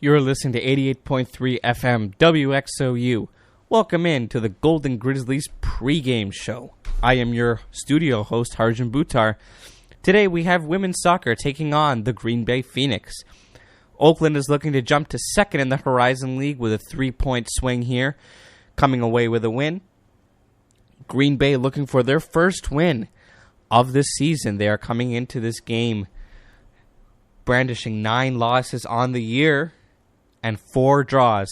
You're listening to 88.3 FM WXOU. Welcome in to the Golden Grizzlies pregame show. I am your studio host, Harjun Buttar. Today we have women's soccer taking on the Green Bay Phoenix. Oakland is looking to jump to second in the Horizon League with a 3-point swing here, coming away with a win. Green Bay looking for their first win of this season. They are coming into this game brandishing 9 losses on the year and 4 draws.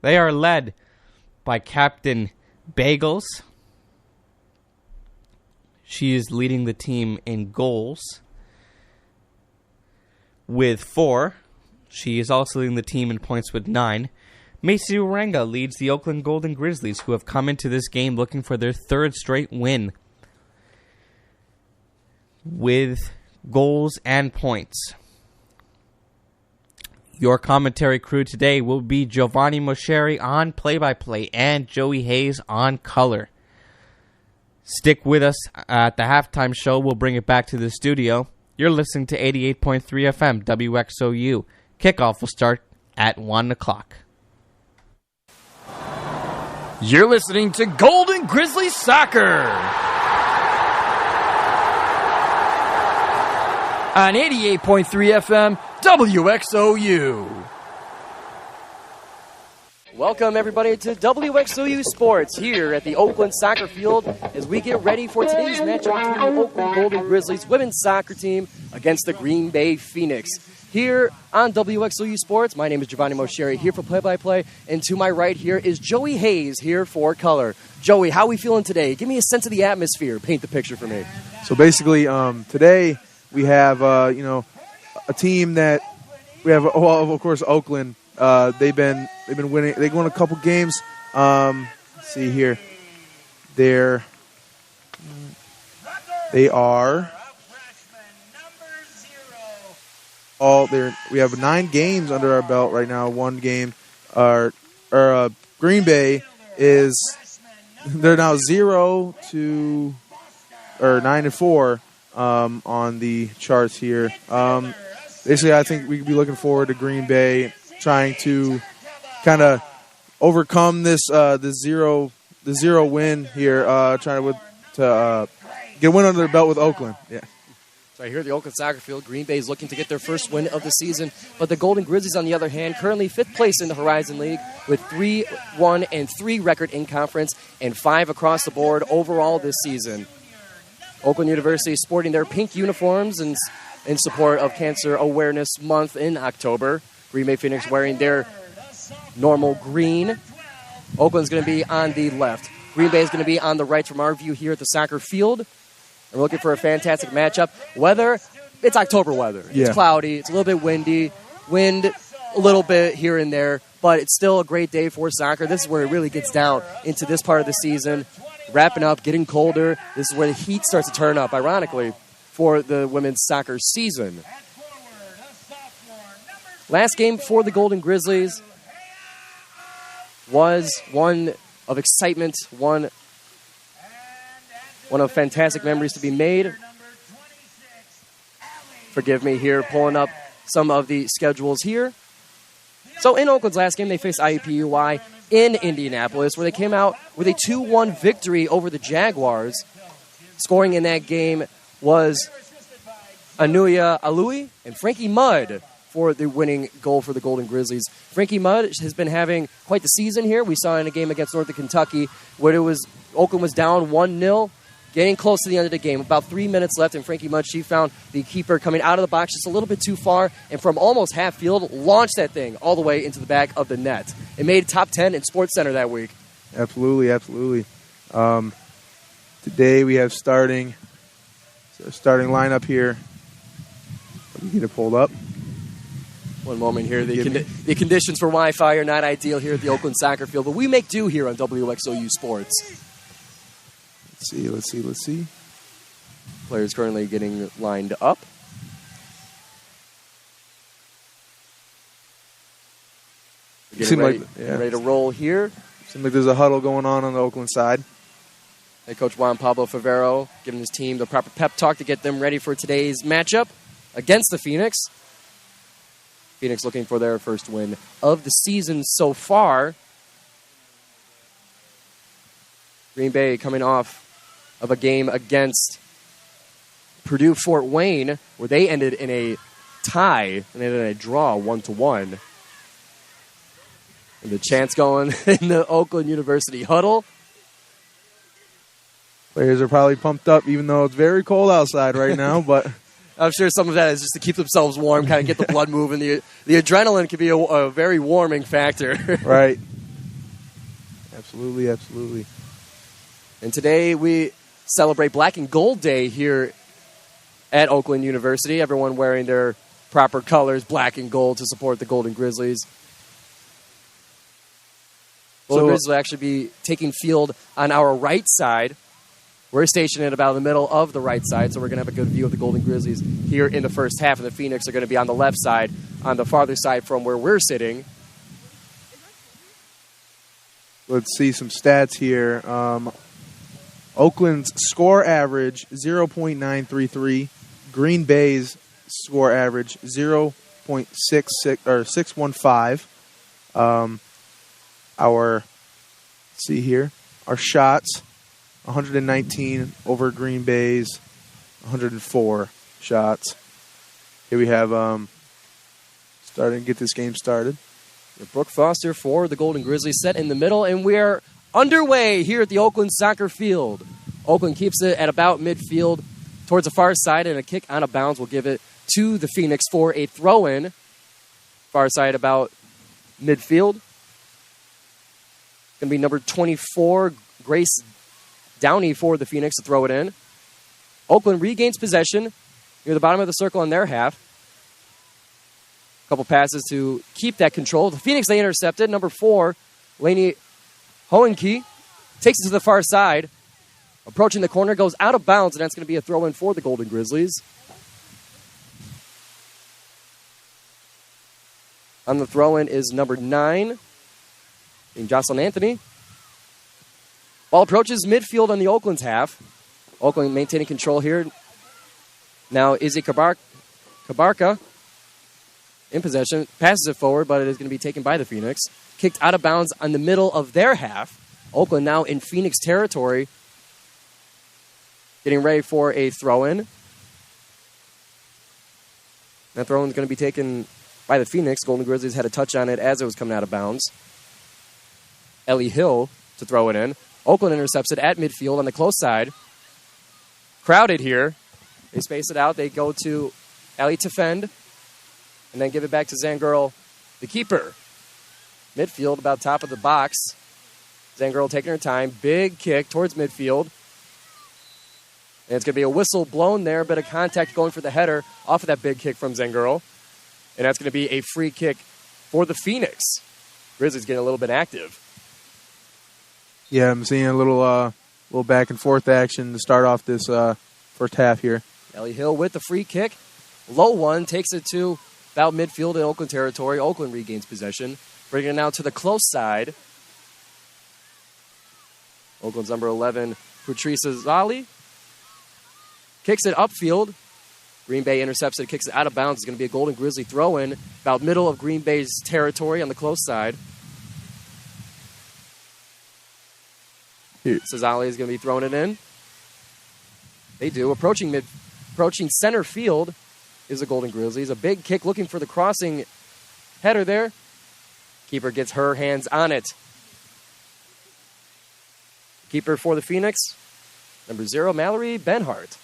They are led by Captain Bagels. She is leading the team in goals with 4. She is also leading the team in points with 9. Macy Urenga leads the Oakland Golden Grizzlies, who have come into this game looking for their 3rd straight win with goals and points. Your commentary crew today will be Giovanni Moceri on play-by-play and Joey Hayes on color. Stick with us at the halftime show. We'll bring it back to the studio. You're listening to 88.3 FM WXOU. Kickoff will start at 1 o'clock. You're listening to Golden Grizzlies Soccer on 88.3 FM WXOU. Welcome, everybody, to WXOU Sports here at the Oakland Soccer Field as we get ready for today's matchup between the Oakland Golden Grizzlies women's soccer team against the Green Bay Phoenix. Here on WXOU Sports, my name is Giovanni Moceri, here for play-by-play, and to my right here is Joey Hayes here for color. Joey, how are we feeling today? Give me a sense of the atmosphere. Paint the picture for me. So basically, today we have, a team that we have. Well, of course, Oakland. They've been winning. They won a couple games. Let's see here, they are all there. We have 9 games under our belt right now. 1 game. Green Bay they're now 9-4 on the charts here. Basically, I think we could be looking forward to Green Bay trying to kind of overcome this the zero win here, trying to get a win under their belt with Oakland. Yeah. So here at the Oakland Soccer Field, Green Bay is looking to get their first win of the season, but the Golden Grizzlies, on the other hand, currently 5th place in the Horizon League with 3-1-3 record in conference and 5 across the board overall this season. Oakland University is sporting their pink uniforms in support of Cancer Awareness Month in October. Green Bay Phoenix wearing their normal green. Oakland's going to be on the left. Green Bay is going to be on the right from our view here at the soccer field. We're looking for a fantastic matchup. Weather, it's October weather. Yeah. It's cloudy. It's a little bit windy. Wind a little bit here and there, but it's still a great day for soccer. This is where it really gets down into this part of the season. Wrapping up, getting colder. This is where the heat starts to turn up, ironically, for the women's soccer season. Last game for the Golden Grizzlies was one of excitement, one of fantastic memories to be made. Forgive me here, pulling up some of the schedules here. So in Oakland's last game, they faced IUPUI in Indianapolis, where they came out with a 2-1 victory over the Jaguars. Scoring in that game was Anuya Alui and Frankie Mudd for the winning goal for the Golden Grizzlies. Frankie Mudd has been having quite the season here. We saw in a game against Northern Kentucky where Oakland was down 1-0, getting close to the end of the game. About 3 minutes left, and Frankie Mudd, she found the keeper coming out of the box just a little bit too far, and from almost half field, launched that thing all the way into the back of the net. It made top 10 in SportsCenter that week. Absolutely. Today we have starting lineup here. Let me get it pulled up. One moment here. The conditions for Wi-Fi are not ideal here at the Oakland Soccer Field, but we make do here on WXOU Sports. Let's see. Players currently getting lined up. Getting ready to roll here. Seems like there's a huddle going on the Oakland side. Head coach Juan Pablo Favero giving his team the proper pep talk to get them ready for today's matchup against the Phoenix. Phoenix looking for their first win of the season so far. Green Bay coming off of a game against Purdue Fort Wayne, where they ended in a tie and ended in a draw 1-1. And the chants going in the Oakland University huddle. Players are probably pumped up, even though it's very cold outside right now. But I'm sure some of that is just to keep themselves warm, kind of get the blood moving. The adrenaline can be a very warming factor. Right. Absolutely, absolutely. And today we celebrate Black and Gold Day here at Oakland University. Everyone wearing their proper colors, black and gold, to support the Golden Grizzlies. Golden Grizzlies will actually be taking field on our right side. We're stationed at about the middle of the right side, so we're going to have a good view of the Golden Grizzlies here in the first half, and the Phoenix are going to be on the left side, on the farther side from where we're sitting. Let's see some stats here. Oakland's score average, 0.933. Green Bay's score average, 0.66 or 615. Let's see here. Our shots, 119 over Green Bay's 104 shots. Here we have starting to get this game started. Brooke Foster for the Golden Grizzlies set in the middle, and we're underway here at the Oakland soccer field. Oakland keeps it at about midfield towards the far side, and a kick out of bounds will give it to the Phoenix for a throw-in. Far side about midfield. Going to be number 24, Grace Downey for the Phoenix to throw it in. Oakland regains possession near the bottom of the circle on their half. A couple passes to keep that control. The Phoenix, they intercepted. Number 4, Lainey Hohenke takes it to the far side. Approaching the corner, goes out of bounds, and that's going to be a throw-in for the Golden Grizzlies. On the throw-in is number 9, being Jocelyn Anthony. Ball approaches midfield on the Oakland's half. Oakland maintaining control here. Now Izzy Kabarka in possession. Passes it forward, but it is going to be taken by the Phoenix. Kicked out of bounds on the middle of their half. Oakland now in Phoenix territory. Getting ready for a throw-in. That throw-in is going to be taken by the Phoenix. Golden Grizzlies had a touch on it as it was coming out of bounds. Ellie Hill to throw it in. Oakland intercepts it at midfield on the close side. Crowded here. They space it out. They go to Ellie to fend. And then give it back to Zangirl, the keeper. Midfield, about top of the box. Zangirl taking her time. Big kick towards midfield. And it's going to be a whistle blown there. A bit of contact going for the header off of that big kick from Zangirl. And that's going to be a free kick for the Phoenix. Grizzlies getting a little bit active. Yeah, I'm seeing a little back and forth action to start off this first half here. Ellie Hill with the free kick. Low one takes it to about midfield in Oakland territory. Oakland regains possession. Bringing it now to the close side. Oakland's number 11, Patrice Zali. Kicks it upfield. Green Bay intercepts it, kicks it out of bounds. It's going to be a Golden Grizzly throw-in about middle of Green Bay's territory on the close side. Cesali is going to be throwing it in. They do. Approaching center field is the Golden Grizzlies. A big kick looking for the crossing header there. Keeper gets her hands on it. Keeper for the Phoenix, number 0, Mallory Benhart.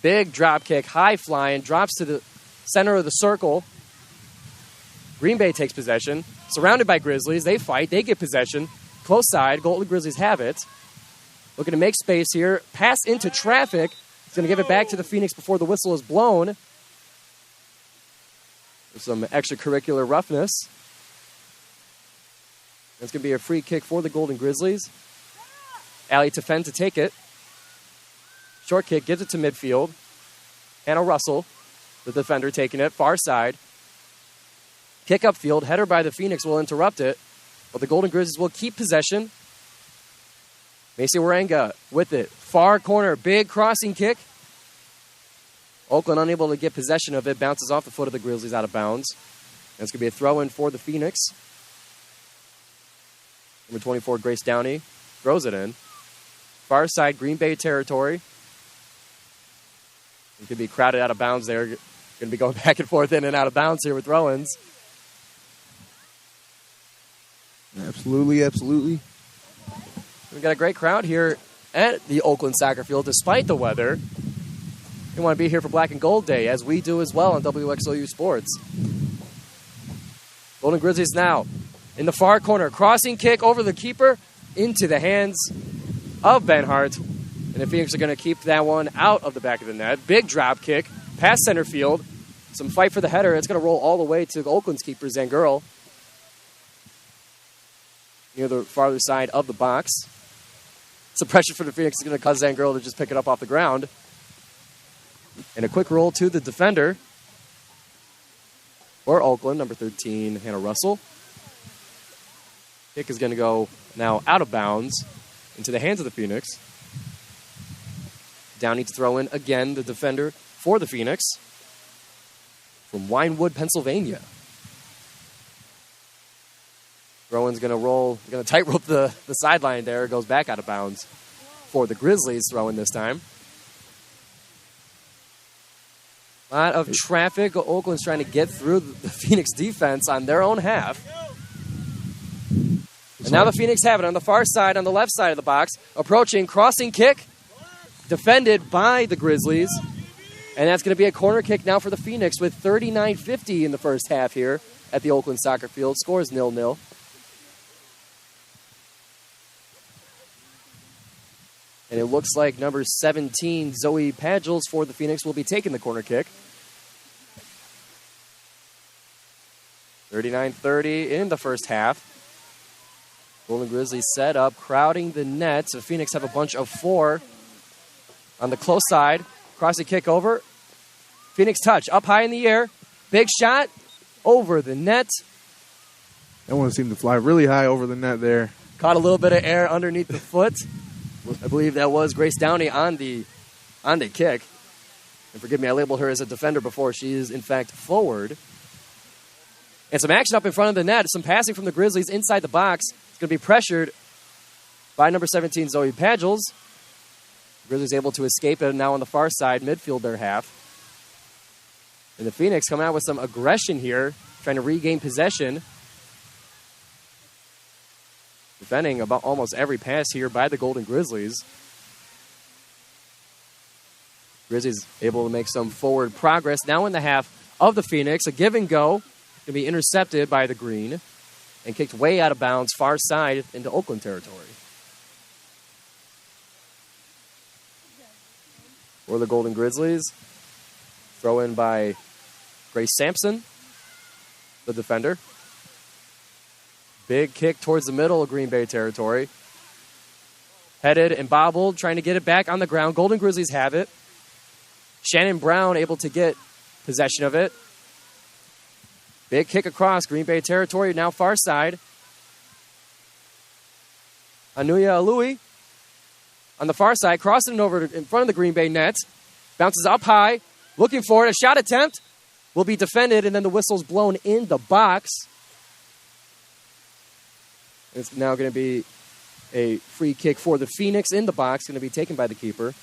Big drop kick, high flying, drops to the center of the circle. Green Bay takes possession. Surrounded by Grizzlies, they fight, they get possession. Close side, Golden Grizzlies have it. Looking to make space here. Pass into traffic. He's going to give it back to the Phoenix before the whistle is blown. There's some extracurricular roughness. It's going to be a free kick for the Golden Grizzlies. Allie Tefen to take it. Short kick, gives it to midfield. Hannah Russell, the defender, taking it. Far side. Kick upfield. Header by the Phoenix will interrupt it. But the Golden Grizzlies will keep possession. Macy Warenga with it. Far corner. Big crossing kick. Oakland unable to get possession of it. Bounces off the foot of the Grizzlies out of bounds. And it's going to be a throw-in for the Phoenix. Number 24, Grace Downey, throws it in. Far side, Green Bay territory. It could be crowded out of bounds there. Going to be going back and forth in and out of bounds here with throw-ins. Absolutely, absolutely. We've got a great crowd here at the Oakland soccer field despite the weather. You want to be here for Black and Gold Day, as we do as well on WXOU Sports. Golden Grizzlies now in the far corner. Crossing kick over the keeper into the hands of Benhart. And the Phoenix are going to keep that one out of the back of the net. Big drop kick past center field. Some fight for the header. It's going to roll all the way to Oakland's keeper, Zangurl, near the farther side of the box. Some pressure for the Phoenix is going to cause Zangurl to just pick it up off the ground. And a quick roll to the defender for Oakland, number 13, Hannah Russell. Kick is going to go now out of bounds into the hands of the Phoenix. Downey to throw in again, the defender for the Phoenix from Winewood, Pennsylvania. Throw-in's going to roll, going to tightrope the sideline there. It goes back out of bounds for the Grizzlies throw-in this time. A lot of traffic. Oakland's trying to get through the Phoenix defense on their own half. And now the Phoenix have it on the far side, on the left side of the box. Approaching, crossing kick. Defended by the Grizzlies. And that's going to be a corner kick now for the Phoenix with 39:50 in the first half here at the Oakland soccer field. Scores 0-0. And it looks like number 17, Zoe Padgels for the Phoenix, will be taking the corner kick. 39:30 in the first half. Golden Grizzlies set up, crowding the net. The Phoenix have a bunch of 4 on the close side. Crossing kick over. Phoenix touch, up high in the air. Big shot over the net. That one seemed to fly really high over the net there. Caught a little bit of air underneath the foot. I believe that was Grace Downey on the kick. And forgive me, I labeled her as a defender before. She is, in fact, forward. And some action up in front of the net. Some passing from the Grizzlies inside the box. It's going to be pressured by number 17, Zoe Padgels. Grizzlies able to escape it now on the far side, midfield their half. And the Phoenix come out with some aggression here, trying to regain possession. Defending about almost every pass here by the Golden Grizzlies. Grizzlies able to make some forward progress. Now in the half of the Phoenix, a give and go. Going to be intercepted by the Green and kicked way out of bounds, far side into Oakland territory. For the Golden Grizzlies, throw in by Grace Sampson, the defender. Big kick towards the middle of Green Bay territory. Headed and bobbled, trying to get it back on the ground. Golden Grizzlies have it. Shannon Brown able to get possession of it. Big kick across Green Bay territory, now far side. Anuya Alui on the far side, crossing it over in front of the Green Bay net. Bounces up high, looking for it. A shot attempt will be defended, and then the whistle's blown in the box. It's now going to be a free kick for the Phoenix in the box, going to be taken by the keeper.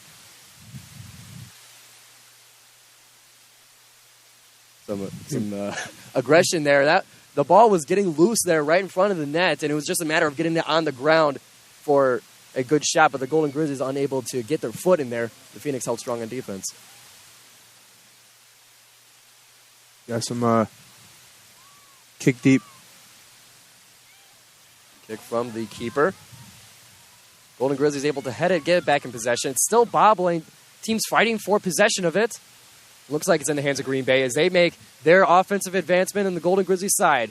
Some aggression there. The ball was getting loose there right in front of the net, and it was just a matter of getting it on the ground for a good shot, but the Golden Grizzlies unable to get their foot in there. The Phoenix held strong on defense. Got some kick deep. Kick from the keeper. Golden Grizzlies able to head it, get it back in possession. It's still bobbling. Teams fighting for possession of it. Looks like it's in the hands of Green Bay as they make their offensive advancement on the Golden Grizzlies side.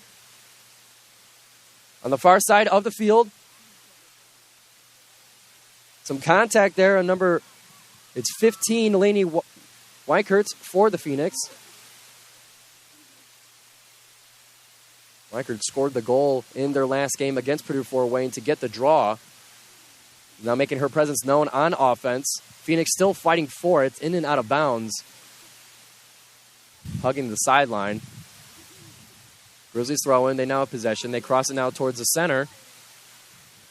On the far side of the field, some contact there on it's 15, Lainey Weikerts for the Phoenix. Weichert scored the goal in their last game against Purdue Fort Wayne to get the draw. Now making her presence known on offense. Phoenix still fighting for it, in and out of bounds. hugging the sideline. Grizzlies throw in. They now have possession. They cross it now towards the center.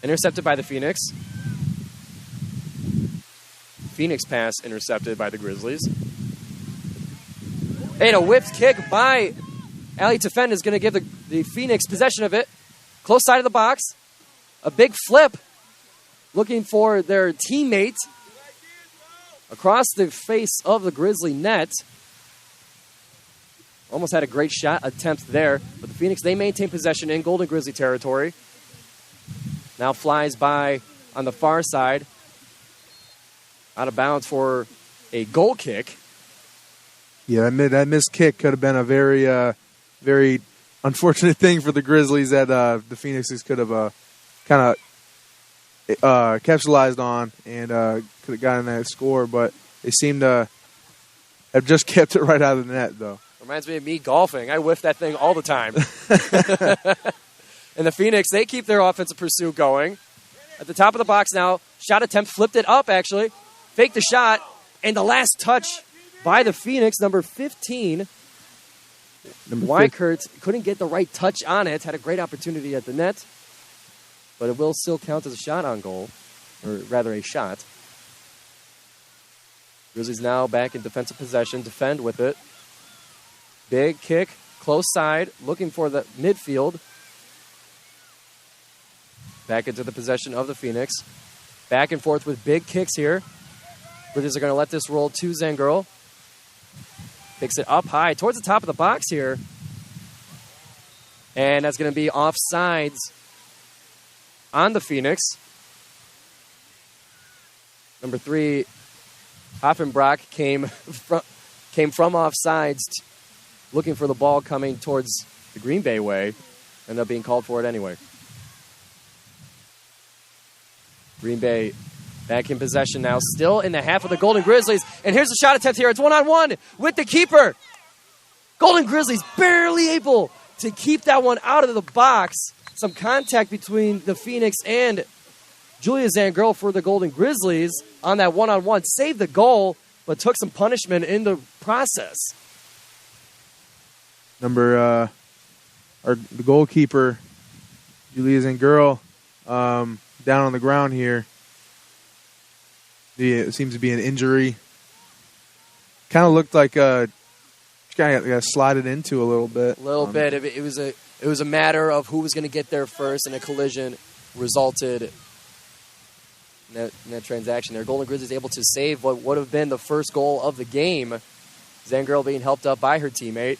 Intercepted by the Phoenix. Phoenix pass intercepted by the Grizzlies. And a whipped kick by Ali Tefend is going to give the Phoenix possession of it. Close side of the box. A big flip. Looking for their teammate. Across the face of the Grizzly net. Almost had a great shot attempt there. But the Phoenix, they maintain possession in Golden Grizzly territory. Now flies by on the far side. Out of bounds for a goal kick. Yeah, that missed kick could have been a very unfortunate thing for the Grizzlies that the Phoenixes could have kind of capitalized on and could have gotten that score, but they seem to have just kept it right out of the net, though. Reminds me of me golfing. I whiff that thing all the time. And the Phoenix, they keep their offensive pursuit going. At the top of the box now, shot attempt, flipped it up, actually. Faked the shot, and the last touch by the Phoenix, number 15. Weichert couldn't get the right touch on it. Had a great opportunity at the net, but it will still count as a shot on goal, or rather a shot. Grizzlies now back in defensive possession. Defend with it. Big kick, close side, looking for the midfield. Back into the possession of the Phoenix. Back and forth with big kicks here. Grizzlies are going to let this roll to Zangirl. Picks it up high towards the top of the box here. And that's going to be offsides on the Phoenix. Number 3, Hoffenbrock came from offsides, looking for the ball coming towards the Green Bay way. Ended up being called for it anyway. Green Bay back in possession now, still in the half of the Golden Grizzlies. And here's the shot attempt here. It's one-on-one with the keeper. Golden Grizzlies barely able to keep that one out of the box. Some contact between the Phoenix and Julia Zangirl for the Golden Grizzlies on that one-on-one. Saved the goal, but took some punishment in the process. The goalkeeper, Julia Zangirl, down on the ground here. It seems to be an injury. Kind of looked like she kind of got slided into a little bit. It was a matter of who was going to get there first, and a collision resulted in that transaction there. Golden Grizzlies able to save what would have been the first goal of the game. Zangirl being helped up by her teammate.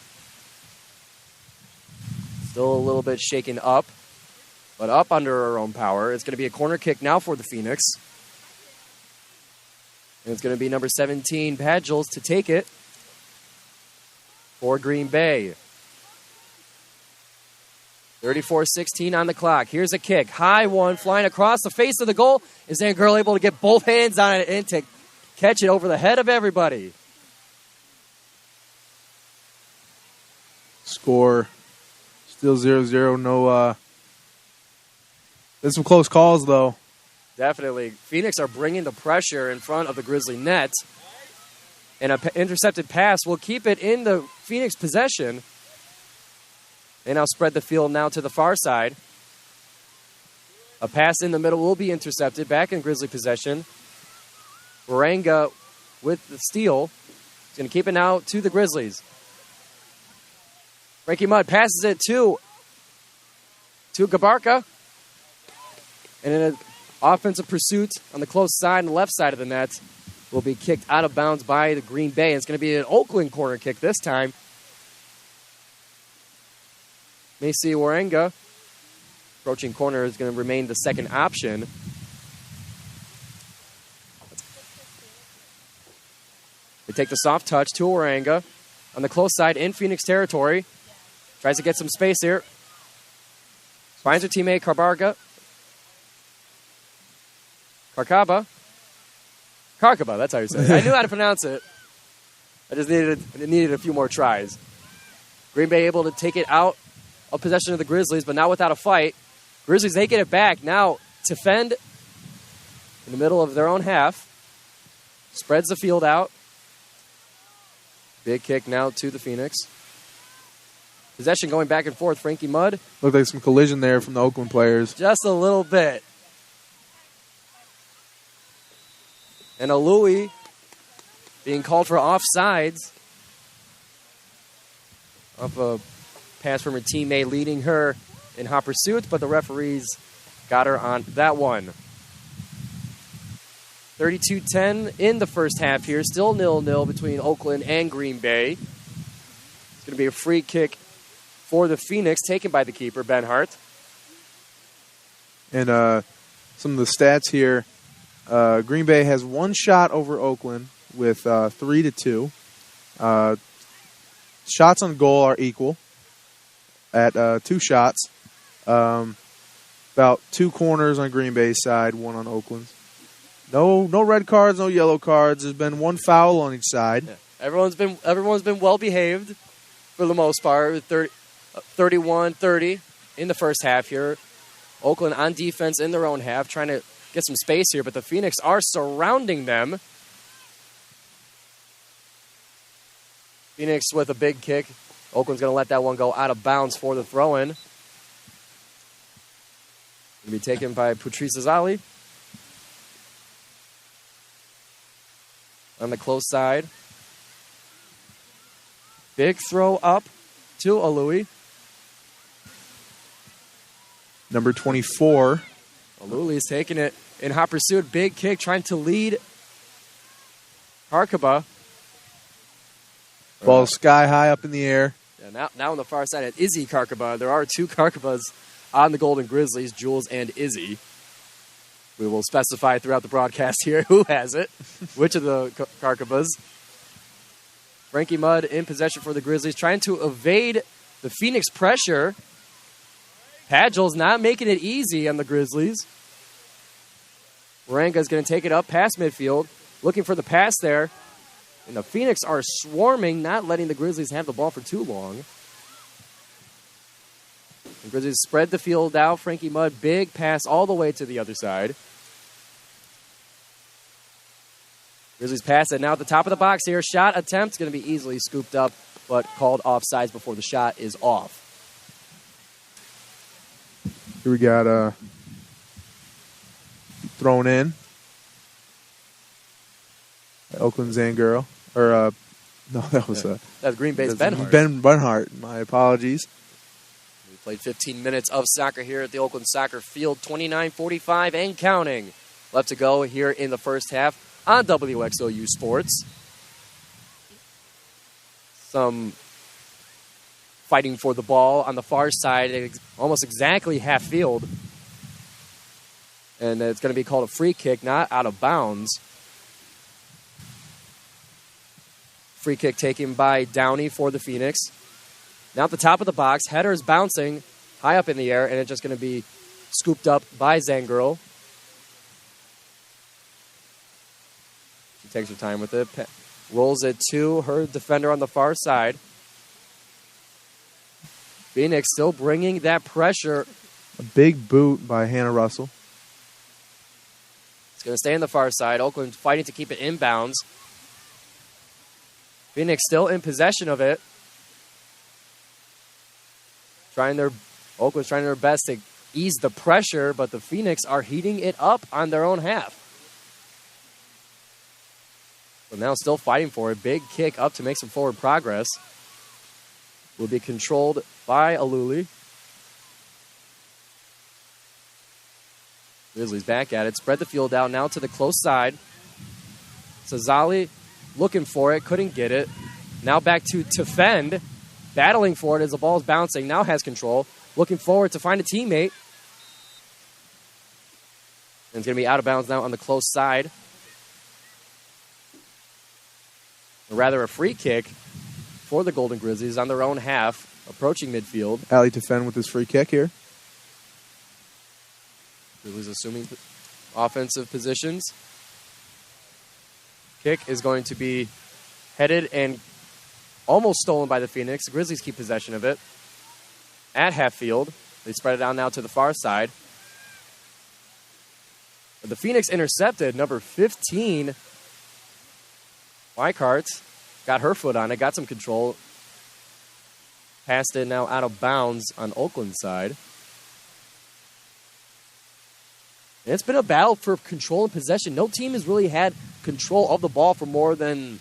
Still a little bit shaken up, but up under her own power. It's going to be a corner kick now for the Phoenix. And it's going to be number 17, Padgels, to take it for Green Bay. 34-16 on the clock. Here's a kick. High one, flying across the face of the goal. Is Zangirl able to get both hands on it and to catch it over the head of everybody? Score still 0-0. No, there's some close calls, though. Definitely. Phoenix are bringing the pressure in front of the Grizzly net. And an intercepted pass will keep it in the Phoenix possession. They now spread the field now to the far side. A pass in the middle will be intercepted. Back in Grizzly possession. Waranga with the steal. He's going to keep it now to the Grizzlies. Frankie Mudd passes it to Gabarka. And in an offensive pursuit on the close side and left side of the net will be kicked out of bounds by the Green Bay. It's going to be an Oakland corner kick this time. Macy Waranga. Approaching corner is going to remain the second option. They take the soft touch to Waranga on the close side in Phoenix territory. Tries to get some space here. Finds her teammate Karkaba, that's how you say it. I knew how to pronounce it. I just needed a few more tries. Green Bay able to take it out of possession of the Grizzlies, but not without a fight. Grizzlies, they get it back. Now, Tefend in the middle of their own half. Spreads the field out. Big kick now to the Phoenix. Possession going back and forth. Frankie Mudd. Looked like some collision there from the Oakland players. Just a little bit. And a Louis being called for offsides. Off a pass from her teammate leading her in hot pursuit, but the referees got her on that one. 32-10 in the first half here. Still 0-0 between Oakland and Green Bay. It's going to be a free kick for the Phoenix, taken by the keeper, Ben Hart. And some of the stats here. Green Bay has one shot over Oakland with 3-2. Shots on goal are equal at 2 shots. About 2 corners on Green Bay's side, 1 on Oakland's. No red cards, no yellow cards. There's been 1 foul on each side. Yeah. Everyone's been well behaved for the most part. 31-30 in the first half here. Oakland on defense in their own half, trying to get some space here, but the Phoenix are surrounding them. Phoenix with a big kick. Oakland's going to let that one go out of bounds for the throw-in. Going to be taken by Patrice Azali. On the close side. Big throw up to Alui. Number 24. Aluli is taking it in hot pursuit. Big kick, trying to lead Harkaba. Ball sky high up in the air. Yeah, now on the far side at Izzy Karkaba. There are 2 Karkabas on the Golden Grizzlies, Jules and Izzy. We will specify throughout the broadcast here who has it, which of the Karkabas. Frankie Mudd in possession for the Grizzlies, trying to evade the Phoenix pressure. Padgel's not making it easy on the Grizzlies. Waranga's going to take it up past midfield, looking for the pass there. And the Phoenix are swarming, not letting the Grizzlies have the ball for too long. The Grizzlies spread the field out. Frankie Mudd, big pass all the way to the other side. Grizzlies pass it now at the top of the box here. Shot attempt going to be easily scooped up, but called offsides before the shot is off. Here we got thrown in. Oakland Zangaro. Or, no, that was that's Green Bay's Ben Hart. Ben Hart. My apologies. We played 15 minutes of soccer here at the Oakland Soccer Field. 29-45 and counting. Left to go here in the first half on WXOU Sports. Some fighting for the ball on the far side, almost exactly half field. And it's going to be called a free kick, not out of bounds. Free kick taken by Downey for the Phoenix. Now at the top of the box, header is bouncing high up in the air, and it's just going to be scooped up by Zangirl. She takes her time with it, rolls it to her defender on the far side. Phoenix still bringing that pressure. A big boot by Hannah Russell. It's going to stay on the far side. Oakland fighting to keep it inbounds. Phoenix still in possession of it. Oakland's trying their best to ease the pressure, but the Phoenix are heating it up on their own half. But now still fighting for it. Big kick up to make some forward progress. Will be controlled by Aluli. Grizzlies back at it. Spread the field out now to the close side. Sazali looking for it. Couldn't get it. Now back to defend. Battling for it as the ball is bouncing. Now has control. Looking forward to find a teammate. And it's going to be out of bounds now on the close side. Or rather a free kick for the Golden Grizzlies on their own half, approaching midfield. Ali Tefen with his free kick here. Grizzlies assuming offensive positions. Kick is going to be headed and almost stolen by the Phoenix. The Grizzlies keep possession of it. At half field, they spread it out now to the far side. But the Phoenix intercepted number 15, Weikart. got her foot on it, got some control. Passed it now out of bounds on Oakland's side. And it's been a battle for control and possession. No team has really had control of the ball for more than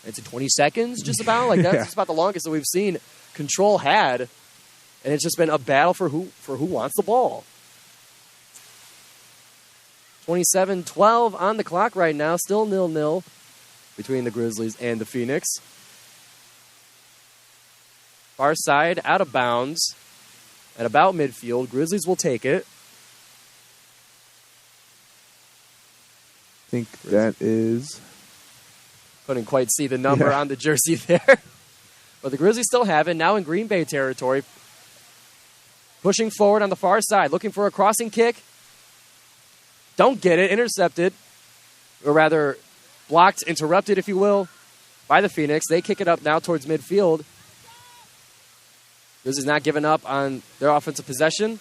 20 seconds, just about. Like, that's just about the longest that we've seen control had. And it's just been a battle for who wants the ball. 27-12 on the clock right now. Still 0-0 between the Grizzlies and the Phoenix. Far side, out of bounds. At about midfield. Grizzlies will take it. I think that is... Couldn't quite see the number on the jersey there. But the Grizzlies still have it. Now in Green Bay territory. Pushing forward on the far side. Looking for a crossing kick. Don't get it. Intercepted. Or rather, blocked, interrupted, if you will, by the Phoenix. They kick it up now towards midfield. Grizzlies not giving up on their offensive possession.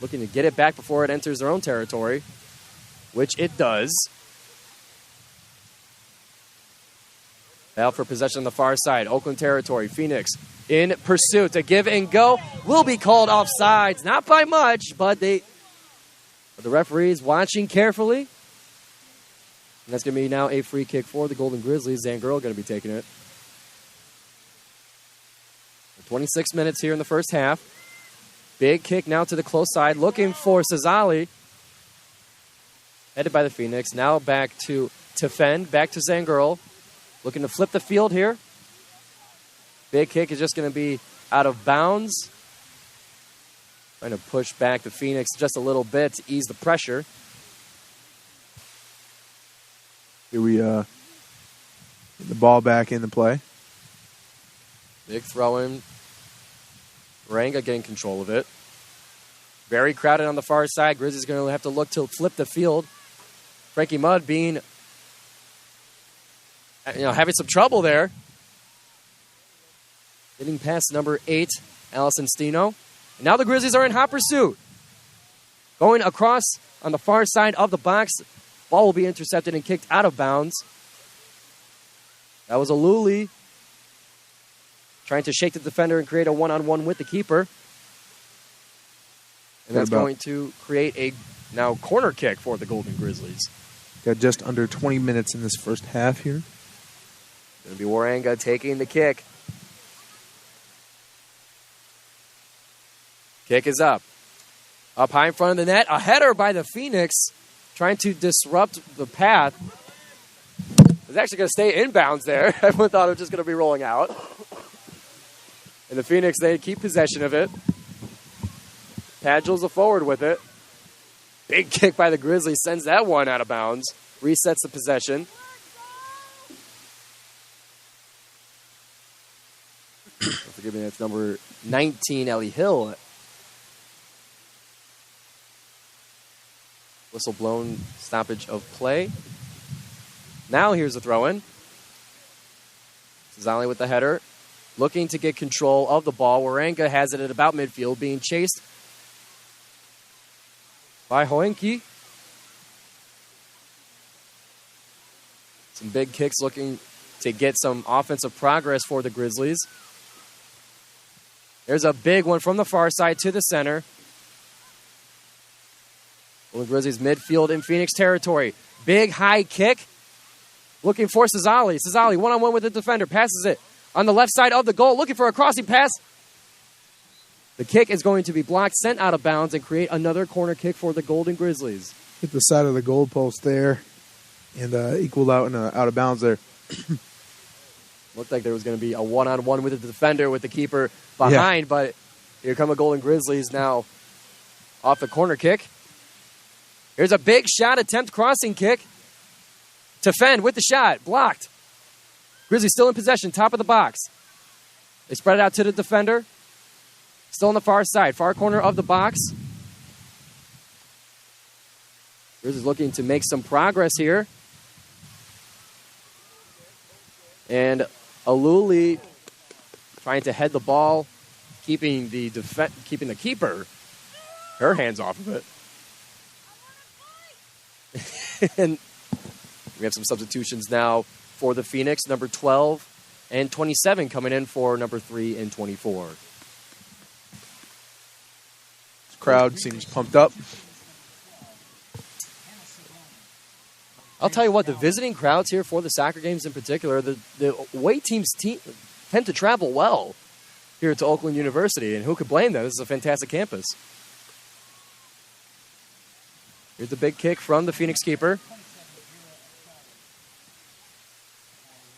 Looking to get it back before it enters their own territory, which it does. Battle for possession on the far side. Oakland territory. Phoenix in pursuit. A give and go will be called offsides. Not by much, but the referee's watching carefully. And that's going to be now a free kick for the Golden Grizzlies. Zangirl going to be taking it. 26 minutes here in the first half. Big kick now to the close side. Looking for Cesali. Headed by the Phoenix. Now back to Fend. Back to Zangirl. Looking to flip the field here. Big kick is just going to be out of bounds. Trying to push back the Phoenix just a little bit to ease the pressure. Here we get the ball back into play. Big throw in. Ranga getting control of it. Very crowded on the far side. Grizzlies going to have to look to flip the field. Frankie Mudd being, having some trouble there. Getting past number 8, Allison Stino. And now the Grizzlies are in hot pursuit. Going across on the far side of the box. Ball will be intercepted and kicked out of bounds. That was Aluli trying to shake the defender and create a one-on-one with the keeper. And that's going to create a now corner kick for the Golden Grizzlies. Got just under 20 minutes in this first half here. Going to be Waranga taking the kick. Kick is up. Up high in front of the net. A header by the Phoenix trying to disrupt the path. It's actually going to stay inbounds there. Everyone thought it was just going to be rolling out. And the Phoenix, they keep possession of it. Padgels forward with it. Big kick by the Grizzlies sends that one out of bounds. Resets the possession. Forgive me, that's number 19, Ellie Hill. Whistle blown, stoppage of play. Now here's a throw-in. Cesali with the header. Looking to get control of the ball. Waranga has it at about midfield, being chased by Hoenki. Some big kicks looking to get some offensive progress for the Grizzlies. There's a big one from the far side to the center. The Grizzlies midfield in Phoenix territory. Big high kick. Looking for Cesali. Cesali one-on-one with the defender. Passes it on the left side of the goal. Looking for a crossing pass. The kick is going to be blocked, sent out of bounds, and create another corner kick for the Golden Grizzlies. Hit the side of the goal post there and equaled out and out of bounds there. Looked like there was going to be a one-on-one with the defender with the keeper behind, but here come the Golden Grizzlies now off the corner kick. Here's a big shot attempt, crossing kick. To Fend with the shot, blocked. Grizzlies still in possession, top of the box. They spread it out to the defender. Still on the far side, far corner of the box. Grizzlies looking to make some progress here. And Aluli trying to head the ball, keeping the keeper, her hands off of it. And we have some substitutions now for the Phoenix, number 12 and 27 coming in for number 3 and 24. This crowd seems pumped up. I'll tell you what, the visiting crowds here for the soccer games in particular, the away teams tend to travel well here to Oakland University, and who could blame them? This is a fantastic campus. Here's the big kick from the Phoenix keeper.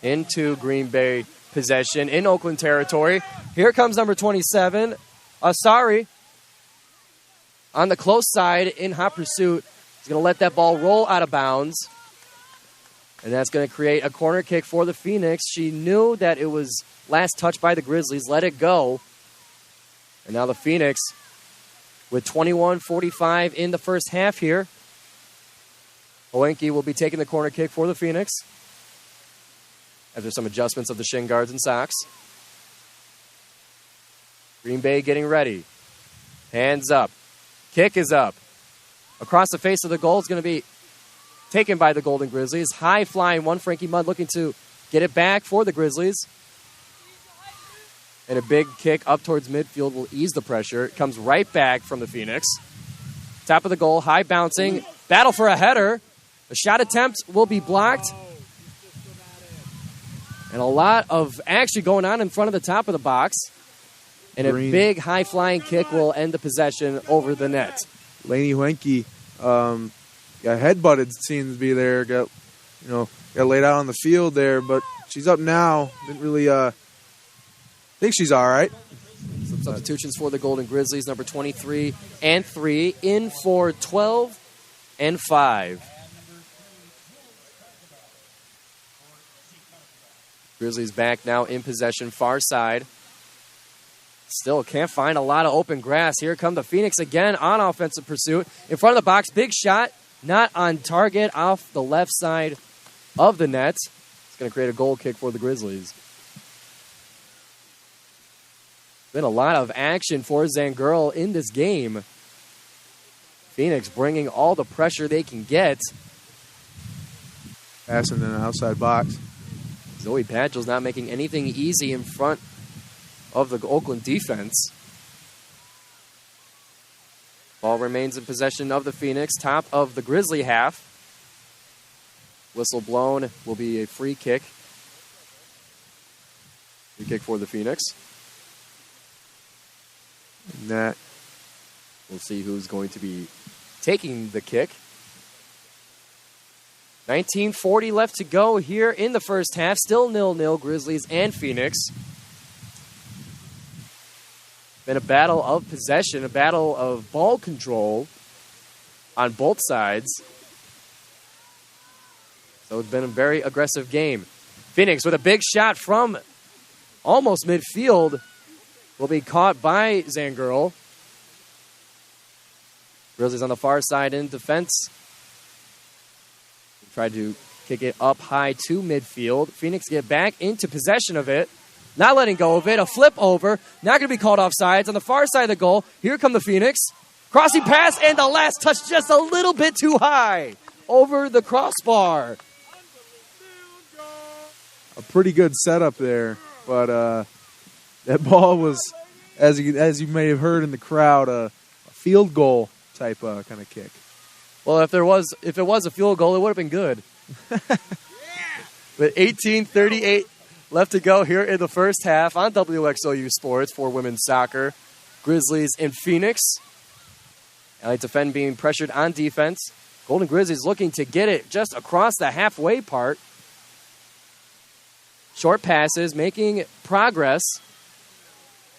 Into Green Bay possession in Oakland territory. Here comes number 27, Asari. On the close side in hot pursuit. He's going to let that ball roll out of bounds. And that's going to create a corner kick for the Phoenix. She knew that it was last touched by the Grizzlies, let it go. And now the Phoenix with 21:45 in the first half here. Oenke will be taking the corner kick for the Phoenix after some adjustments of the shin guards and socks. Green Bay getting ready. Hands up. Kick is up. Across the face of the goal is going to be taken by the Golden Grizzlies. High flying one. Frankie Mudd looking to get it back for the Grizzlies. And a big kick up towards midfield will ease the pressure. It comes right back from the Phoenix. Top of the goal, high bouncing. Battle for a header. The shot attempt will be blocked. And a lot of action going on in front of the top of the box. And a big high-flying kick will end the possession over the net. Lainey Oenke got headbutted, seems to be there. Got laid out on the field there, but she's up now. Didn't really think she's all right. Some substitutions for the Golden Grizzlies. Number 23 and 3 in for 12 and 5. Grizzlies back now in possession, far side. Still can't find a lot of open grass. Here come the Phoenix again on offensive pursuit. In front of the box, big shot, not on target, off the left side of the net. It's going to create a goal kick for the Grizzlies. Been a lot of action for Zangirl in this game. Phoenix bringing all the pressure they can get. Passing in the outside box. Zoe Patchell's not making anything easy in front of the Oakland defense. Ball remains in possession of the Phoenix, top of the Grizzly half. Whistle blown will be a free kick. Free kick for the Phoenix. And that. We'll see who's going to be taking the kick. 19:40 left to go here in the first half. Still 0-0, Grizzlies and Phoenix. Been a battle of possession, a battle of ball control on both sides. So it's been a very aggressive game. Phoenix with a big shot from almost midfield will be caught by Zangirl. Grizzlies on the far side in defense. Tried to kick it up high to midfield. Phoenix get back into possession of it. Not letting go of it. A flip over. Not going to be called offsides. On the far side of the goal, here come the Phoenix. Crossing pass, and the last touch just a little bit too high. Over the crossbar. A pretty good setup there, but that ball was, as you may have heard in the crowd, a field goal type kind of kick. Well, if it was a field goal, it would have been good. With 18:38 left to go here in the first half on WXOU Sports for women's soccer. Grizzlies in Phoenix. LA Defend being pressured on defense. Golden Grizzlies looking to get it just across the halfway part. Short passes, making progress.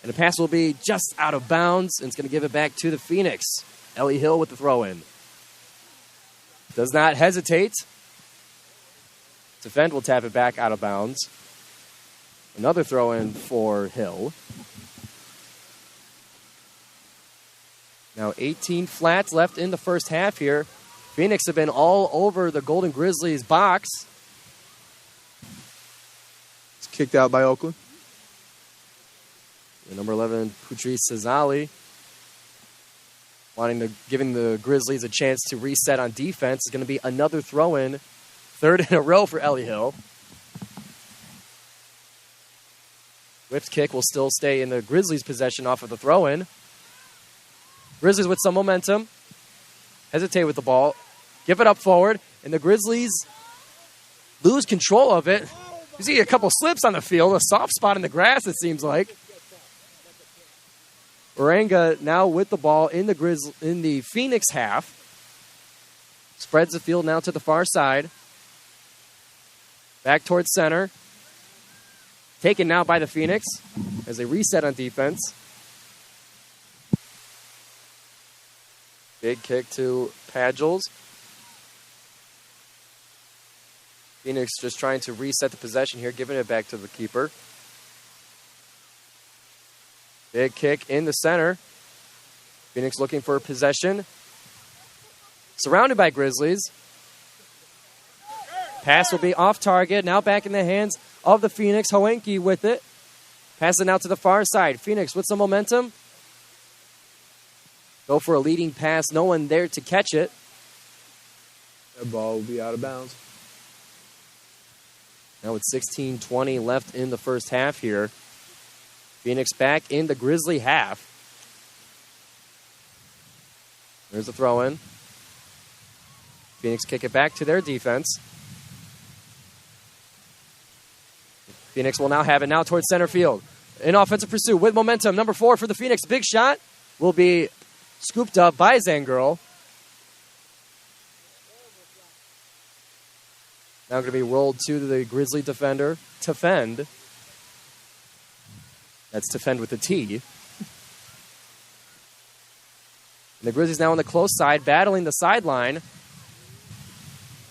And the pass will be just out of bounds, and it's going to give it back to the Phoenix. Ellie Hill with the throw-in. Does not hesitate. Defend will tap it back out of bounds. Another throw-in for Hill. Now 18 flats left in the first half here. Phoenix have been all over the Golden Grizzlies box. It's kicked out by Oakland. The number 11, Patrice Cesali, giving the Grizzlies a chance to reset on defense. Is going to be another throw-in. Third in a row for Ellie Hill. Whipped kick will still stay in the Grizzlies' possession off of the throw-in. Grizzlies with some momentum. Hesitate with the ball. Give it up forward. And the Grizzlies lose control of it. You see a couple slips on the field. A soft spot in the grass, it seems like. Oranga now with the ball in the Phoenix half. Spreads the field now to the far side. Back towards center. Taken now by the Phoenix as they reset on defense. Big kick to Padgels. Phoenix just trying to reset the possession here, giving it back to the keeper. Big kick in the center. Phoenix looking for possession. Surrounded by Grizzlies. Pass will be off target. Now back in the hands of the Phoenix. Hoenke with it. Passing out to the far side. Phoenix with some momentum. Go for a leading pass. No one there to catch it. That ball will be out of bounds. Now with 16:20 left in the first half here. Phoenix back in the Grizzly half. There's the throw-in. Phoenix kick it back to their defense. Phoenix will now have it now towards center field. In offensive pursuit with momentum. Number 4 for the Phoenix. Big shot will be scooped up by Zangirl. Now going to be rolled to the Grizzly defender. Tefend. That's Tefend with a T. And the Grizzlies now on the close side, battling the sideline.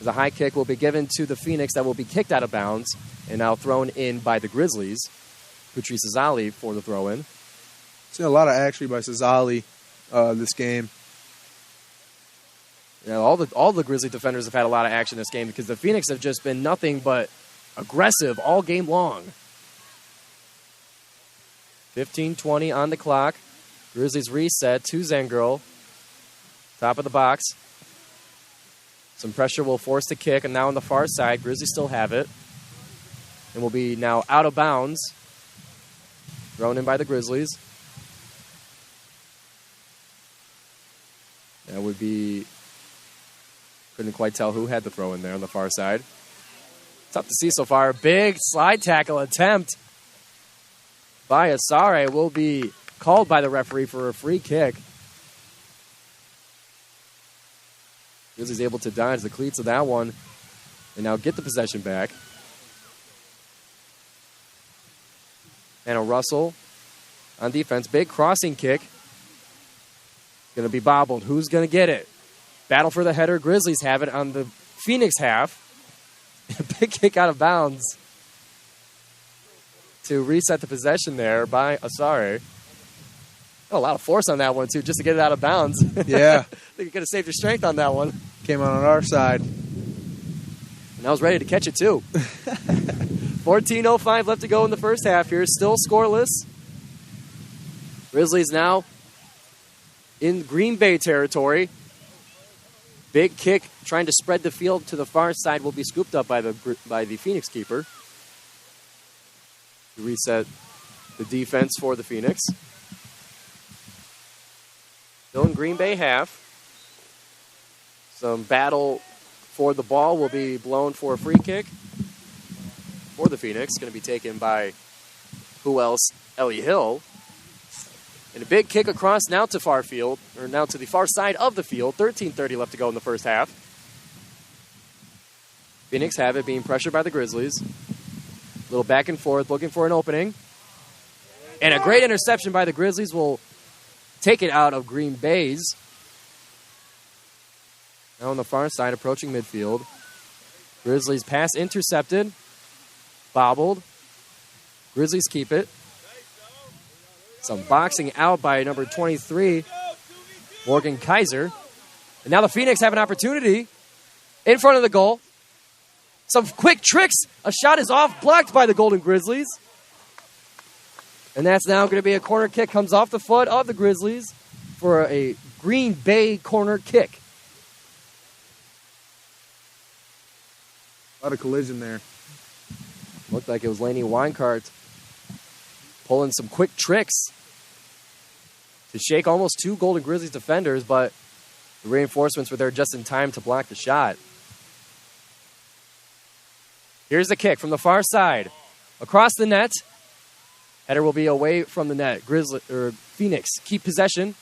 As a high kick will be given to the Phoenix that will be kicked out of bounds and now thrown in by the Grizzlies. Patrice Azali for the throw-in. Seen a lot of action by Cesali this game. Yeah, all the Grizzly defenders have had a lot of action this game because the Phoenix have just been nothing but aggressive all game long. 15:20 on the clock. Grizzlies reset to Zangirl. Top of the box. Some pressure will force the kick, and now on the far side, Grizzlies still have it. And will be now out of bounds. Thrown in by the Grizzlies. That would be... Couldn't quite tell who had the throw in there on the far side. Tough to see so far. Big slide tackle attempt by Asare will be called by the referee for a free kick. Grizzlies able to dodge the cleats of that one and now get the possession back. And a Russell on defense. Big crossing kick. Going to be bobbled. Who's going to get it? Battle for the header. Grizzlies have it on the Phoenix half. Big kick out of bounds to reset the possession there by Asare. A lot of force on that one, too, just to get it out of bounds. Yeah. I think you could have saved your strength on that one. Came on our side. And I was ready to catch it, too. 14:05 left to go in the first half here. Still scoreless. Grizzlies now in Green Bay territory. Big kick trying to spread the field to the far side will be scooped up by the Phoenix keeper. To reset the defense for the Phoenix. Still in Green Bay half. Some battle for the ball will be blown for a free kick for the Phoenix. Going to be taken by who else? Ellie Hill. And a big kick across now to far field, or now to the far side of the field. 13:30 left to go in the first half. Phoenix have it being pressured by the Grizzlies. A little back and forth, looking for an opening. And a great interception by the Grizzlies will take it out of Green Bay's. Now on the far side, approaching midfield. Grizzlies pass intercepted. Bobbled. Grizzlies keep it. Some boxing out by number 23, Morgan Kaiser. And now the Phoenix have an opportunity in front of the goal. Some quick tricks. A shot is off, blocked by the Golden Grizzlies. And that's now going to be a corner kick. Comes off the foot of the Grizzlies for a Green Bay corner kick. A lot of collision there. Looked like it was Laney Weinkart's pulling some quick tricks to shake almost 2 Golden Grizzlies defenders, but the reinforcements were there just in time to block the shot. Here's the kick from the far side. Across the net. Header will be away from the net. Phoenix keep possession.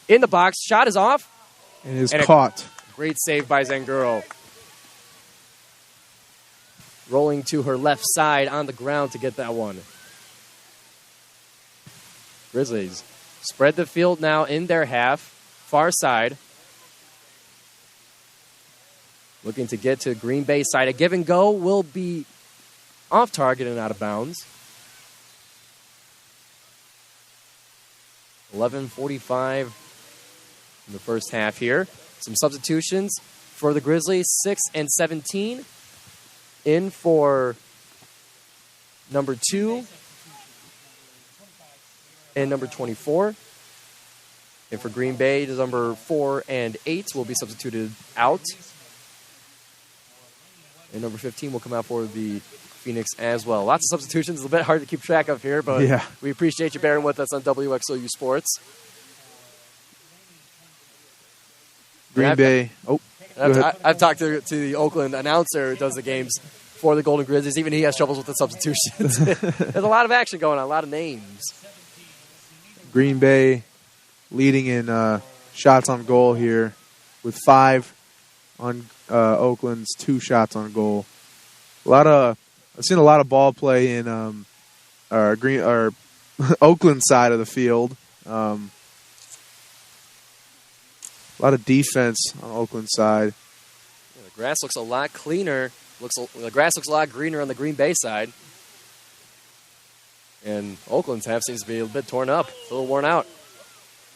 In the box. Shot is off. And is caught. Great save by Zanguro. Rolling to her left side on the ground to get that one. Grizzlies spread the field now in their half. Far side. Looking to get to Green Bay side. A give and go will be off target and out of bounds. 11:45 in the first half here. Some substitutions for the Grizzlies. 6 and 17. In for number 2 and number 24. And for Green Bay, number 4 and 8 will be substituted out. And number 15 will come out for the Phoenix as well. Lots of substitutions. It's a bit hard to keep track of here, but we appreciate you bearing with us on WXOU Sports. Green Bay. I've talked to the Oakland announcer who does the games for the Golden Grizzlies. Even he has troubles with the substitutions. There's a lot of action going on, a lot of names. Green Bay leading in shots on goal here with 5 on Oakland's 2 shots on goal. I've seen a lot of ball play in Oakland side of the field. A lot of defense on Oakland side. Yeah, the grass looks a lot cleaner. The grass looks a lot greener on the Green Bay side. And Oakland's half seems to be a bit torn up, a little worn out.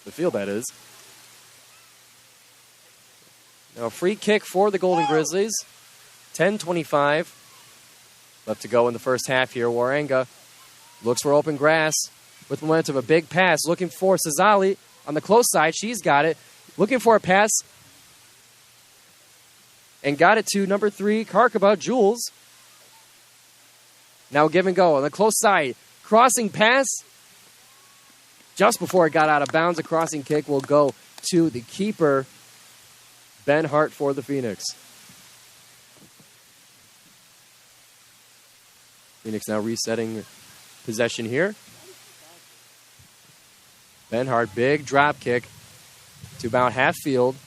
The field, that is. Now, a free kick for the Golden Grizzlies. 10:25 left to go in the first half here. Waranga looks for open grass with momentum. A big pass looking for Cesali on the close side. She's got it. Looking for a pass. And got it to number 3, Karkaba, Jules. Now give and go on the close side. Crossing pass. Just before it got out of bounds, a crossing kick will go to the keeper, Ben Hart, for the Phoenix. Phoenix now resetting possession here. Ben Hart, big drop kick to about half field.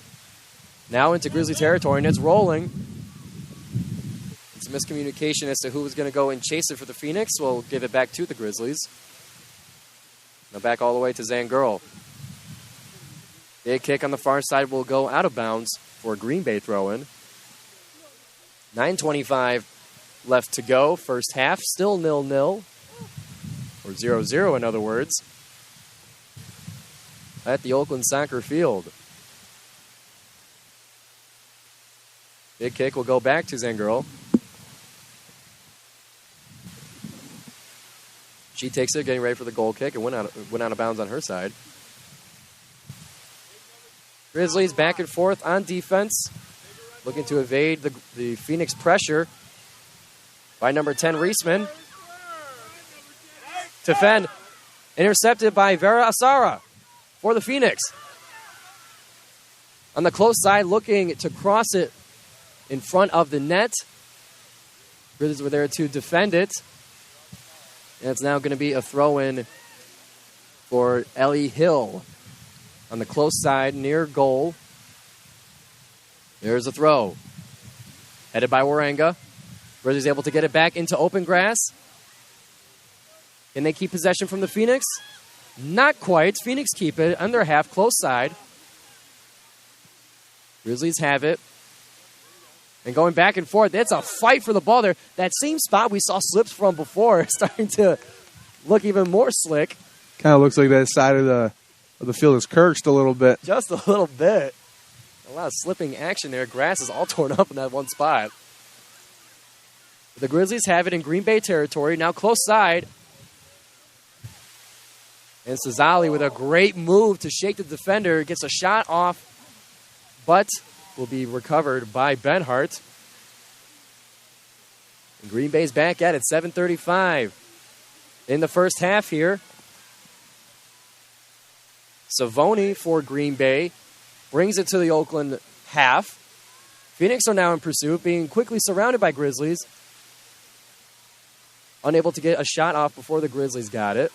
Now into Grizzly territory, and it's rolling. It's a miscommunication as to who was going to go and chase it for the Phoenix. We'll give it back to the Grizzlies. Now back all the way to Zangirl. Big kick on the far side will go out of bounds for a Green Bay throw-in. 9:25 left to go. First half, still 0-0. Or 0-0, in other words. At the Oakland soccer field. Big kick will go back to Zangirl. She takes it, getting ready for the goal kick, and went out of bounds on her side. Grizzlies back and forth on defense, looking to evade the Phoenix pressure by number 10, Reisman. To fend, intercepted by Vera Asara for the Phoenix. On the close side, looking to cross it in front of the net. Grizzlies were there to defend it. And it's now going to be a throw-in for Ellie Hill. On the close side, near goal. There's a throw. Headed by Waranga. Grizzlies able to get it back into open grass. Can they keep possession from the Phoenix? Not quite. Phoenix keep it on their half, close side. Grizzlies have it. And going back and forth, it's a fight for the ball there. That same spot we saw slips from before starting to look even more slick. Kind of looks like that side of the field is cursed a little bit. Just a little bit. A lot of slipping action there. Grass is all torn up in that one spot. The Grizzlies have it in Green Bay territory. Now close side. And Cesali with a great move to shake the defender. Gets a shot off, but will be recovered by Ben Hart. And Green Bay's back at it, 7:35. in the first half here. Savoni for Green Bay brings it to the Oakland half. Phoenix are now in pursuit, being quickly surrounded by Grizzlies. Unable to get a shot off before the Grizzlies got it.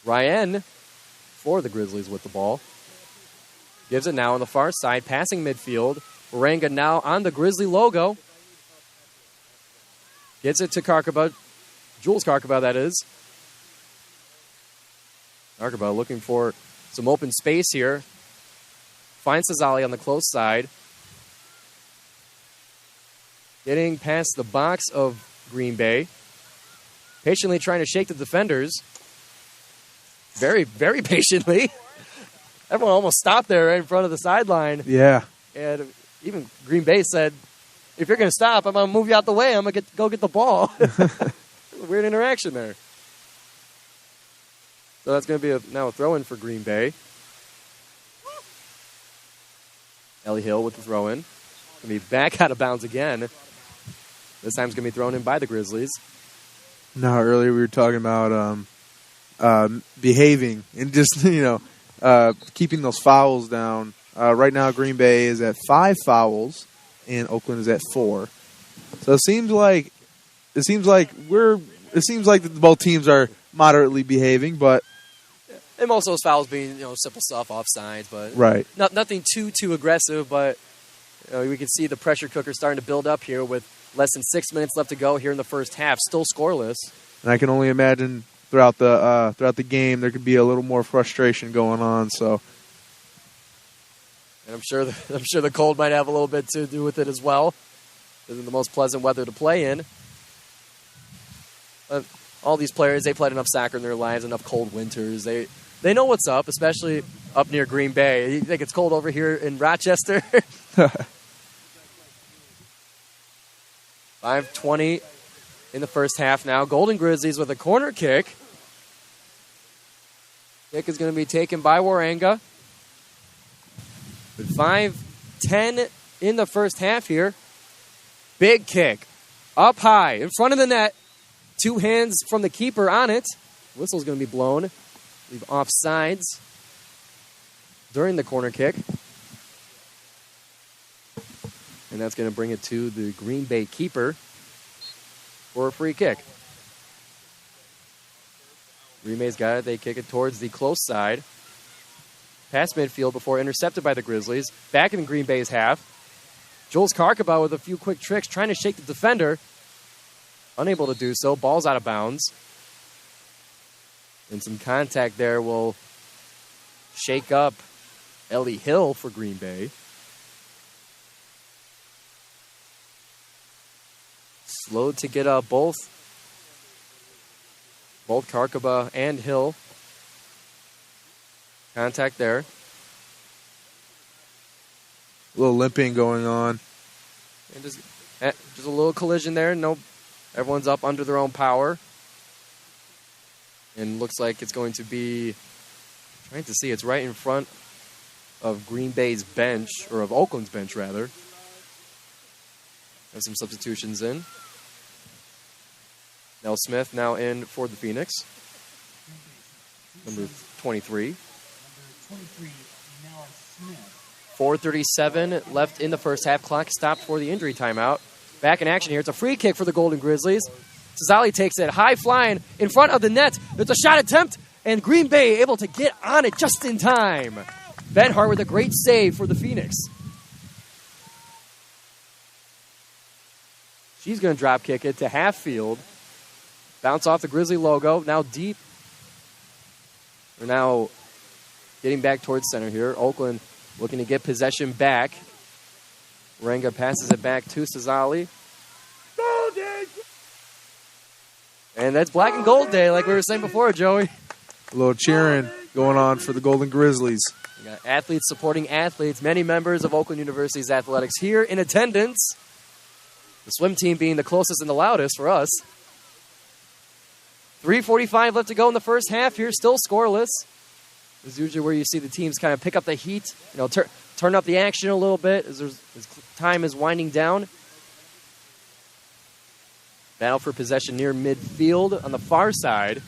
Ryan for the Grizzlies with the ball. Gives it now on the far side, passing midfield. Waranga now on the Grizzly logo. Gets it to Karkaba. Jules Karkaba, that is. Karkaba looking for some open space here. Finds Cesali on the close side. Getting past the box of Green Bay. Patiently trying to shake the defenders. Very, very patiently. Everyone almost stopped there right in front of the sideline. Yeah. And even Green Bay said, if you're going to stop, I'm going to move you out the way. I'm going to go get the ball. Weird interaction there. So that's going to be now a throw-in for Green Bay. Ellie Hill with the throw-in. Going to be back out of bounds again. This time it's going to be thrown in by the Grizzlies. No, earlier we were talking about behaving and just, keeping those fouls down. Right now Green Bay is at 5 fouls and Oakland is at 4. So it seems like both teams are moderately behaving, but and most of those fouls being, simple stuff, offsides, but right. Nothing too aggressive, but we can see the pressure cooker starting to build up here with less than 6 minutes left to go here in the first half, still scoreless. And I can only imagine throughout the game there could be a little more frustration going on. So, and I'm sure the cold might have a little bit to do with it as well. Isn't the most pleasant weather to play in. All these players, they played enough soccer in their lives, enough cold winters. They know what's up, especially up near Green Bay. You think it's cold over here in Rochester? 5:20 in the first half now. Golden Grizzlies with a corner kick. Kick is going to be taken by Waranga. With 5:10 in the first half here. Big kick. Up high, in front of the net. 2 hands from the keeper on it. Whistle's going to be blown. Leave offsides during the corner kick. And that's going to bring it to the Green Bay keeper for a free kick. Green Bay's got it. They kick it towards the close side. Past midfield before intercepted by the Grizzlies. Back in Green Bay's half. Jules Karkaba with a few quick tricks, trying to shake the defender. Unable to do so. Ball's out of bounds. And some contact there will shake up Ellie Hill for Green Bay. Slow to get up both Karkaba and Hill. Contact there. A little limping going on. And just a little collision there. No, everyone's up under their own power. And looks like it's going to be, trying to see, it's right in front of Green Bay's bench, or of Oakland's bench, rather. Have some substitutions in. Nell Smith now in for the Phoenix. Number 23. 4:37 left in the first half. Clock stopped for the injury timeout. Back in action here. It's a free kick for the Golden Grizzlies. Cesali takes it high flying in front of the net. There's a shot attempt, and Green Bay able to get on it just in time. Benhart with a great save for the Phoenix. She's going to drop kick it to half field. Bounce off the Grizzly logo. Now deep. We're now getting back towards center here. Oakland looking to get possession back. Waranga passes it back to Cesali. And that's black and gold day, like we were saying before, Joey. A little cheering going on for the Golden Grizzlies. We got athletes supporting athletes. Many members of Oakland University's athletics here in attendance. The swim team being the closest and the loudest for us. 3:45 left to go in the first half here, still scoreless. This is usually where you see the teams kind of pick up the heat, turn up the action a little bit as time is winding down. Battle for possession near midfield on the far side.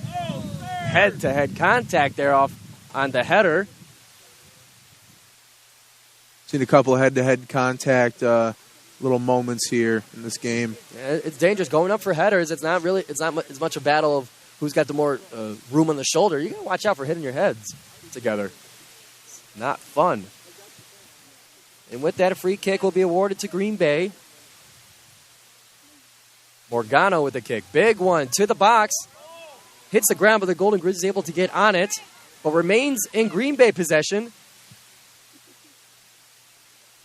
Head-to-head contact there off on the header. Seen a couple of head-to-head contact little moments here in this game. Yeah, it's dangerous going up for headers. It's not as much a battle of who's got the more room on the shoulder. You gotta watch out for hitting your heads together. It's not fun. And with that, a free kick will be awarded to Green Bay. Morgano with the kick. Big one to the box. Hits the ground, but the Golden Grizzlies able to get on it, but remains in Green Bay possession.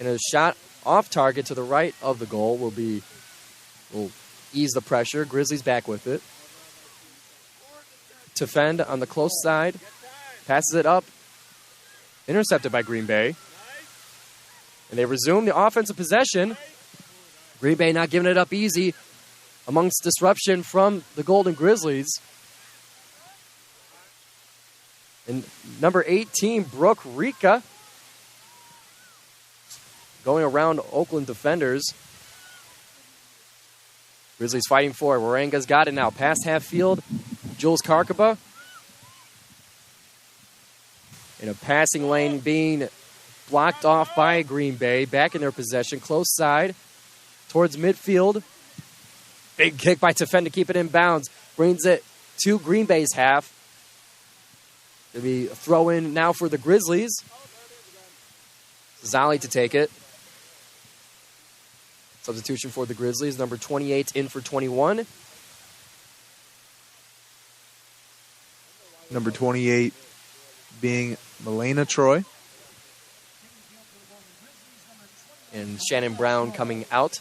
And a shot off target to the right of the goal will ease the pressure. Grizzlies back with it. To fend on the close side. Passes it up. Intercepted by Green Bay. And they resume the offensive possession. Green Bay not giving it up easy amongst disruption from the Golden Grizzlies. And number 18, Brooke Rika, going around Oakland defenders. Grizzlies fighting for it. Waranga's got it now. Past half field. Jules Karkaba. In a passing lane being blocked off by Green Bay. Back in their possession. Close side. Towards midfield. Big kick by Tefen to keep it in bounds. Brings it to Green Bay's half. It'll be a throw in now for the Grizzlies. Zali to take it. Substitution for the Grizzlies. Number 28 in for 21. Number 28 being Milena Troy. And Shannon Brown coming out.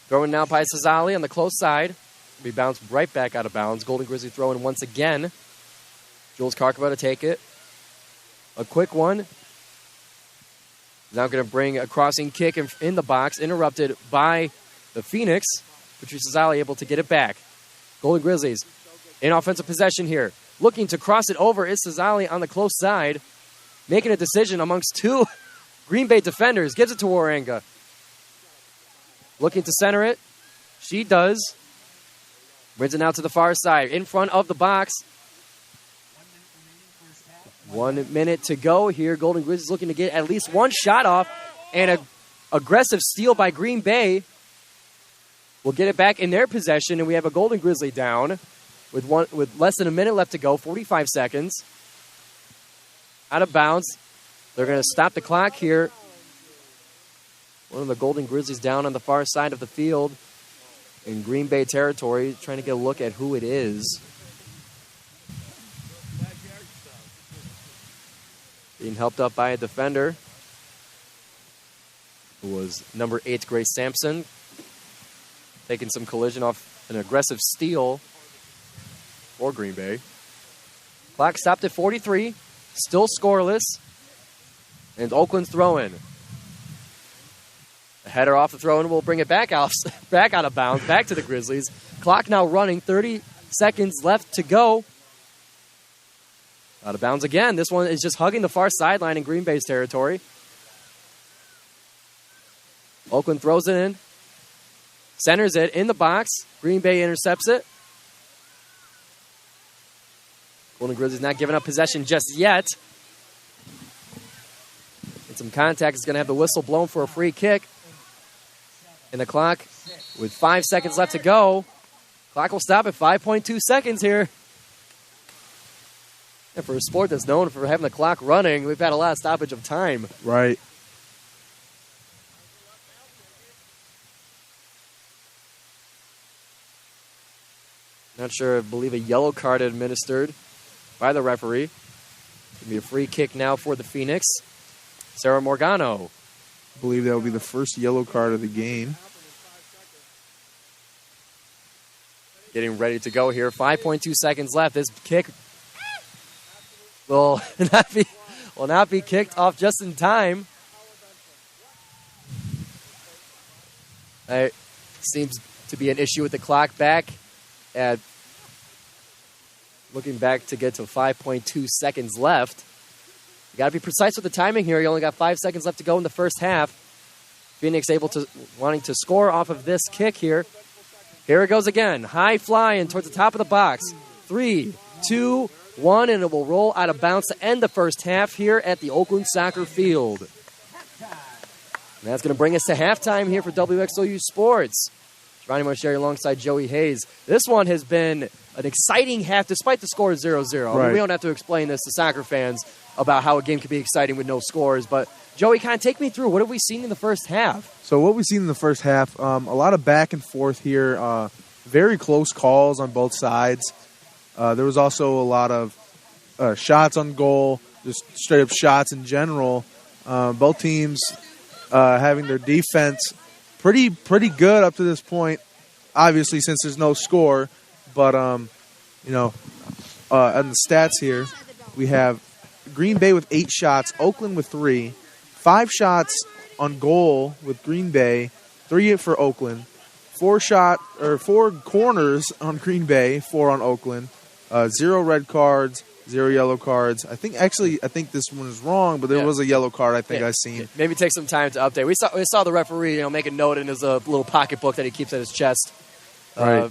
Throwing now by Sazali on the close side. Be bounced right back out of bounds. Golden Grizzly throwing once again. Jules Karkava to take it. A quick one. Now going to bring a crossing kick in the box. Interrupted by the Phoenix. Patrice Sazali able to get it back. Golden Grizzlies in offensive possession here. Looking to cross it over is Sazali on the close side. Making a decision amongst two Green Bay defenders. Gives it to Waranga. Looking to center it. She does. Brings it out to the far side. In front of the box. 1 minute to go here. Golden Grizzlies looking to get at least one shot off. And an aggressive steal by Green Bay will get it back in their possession. And we have a Golden Grizzly down with less than a minute left to go. 45 seconds. Out of bounds. They're going to stop the clock here. One of the Golden Grizzlies down on the far side of the field in Green Bay territory. Trying to get a look at who it is. Being helped up by a defender who was number 8, Grace Sampson. Taking some collision off an aggressive steal for Green Bay. Clock stopped at 43. Still scoreless. And Oakland's throw-in. A header off the throw-in will bring it back out of bounds, back to the Grizzlies. Clock now running, 30 seconds left to go. Out of bounds again. This one is just hugging the far sideline in Green Bay's territory. Oakland throws it in. Centers it in the box. Green Bay intercepts it. Golden Grizzlies not giving up possession just yet. And some contact is going to have the whistle blown for a free kick. And the clock, with 5 seconds left to go, clock will stop at 5.2 seconds here. And for a sport that's known for having the clock running, we've had a lot of stoppage of time. Right. Not sure, I believe a yellow card administered by the referee. It'll be a free kick now for the Phoenix. Sarah Morgano. I believe that will be the first yellow card of the game. Getting ready to go here. 5.2 seconds left. This kick will not be kicked off just in time. It seems to be an issue with the clock back at looking back to get to 5.2 seconds left. You got to be precise with the timing here. You only got 5 seconds left to go in the first half. Phoenix wanting to score off of this kick here. Here it goes again. High flying towards the top of the box. 3, 2, 1, and it will roll out of bounds to end the first half here at the Oakland Soccer Field. And that's going to bring us to halftime here for WXOU Sports. Giovanni Moceri alongside Joey Hayes. This one has been an exciting half, despite the score of 0-0. Right. I mean, we don't have to explain this to soccer fans about how a game can be exciting with no scores. But, Joey, kind of take me through. What have we seen in the first half? So what we've seen in the first half, a lot of back and forth here. Very close calls on both sides. There was also a lot of shots on goal, just straight-up shots in general. Both teams having their defense pretty good up to this point, obviously, since there's no score. But, on the stats here, we have Green Bay with 8 shots, Oakland with 3, 5 shots on goal with Green Bay, 3 for Oakland, 4 corners on Green Bay, 4 on Oakland, 0 red cards, 0 yellow cards. I think this one is wrong, but there was a yellow card I seen. Maybe take some time to update. We saw the referee, make a note in his little pocketbook that he keeps at his chest. Right.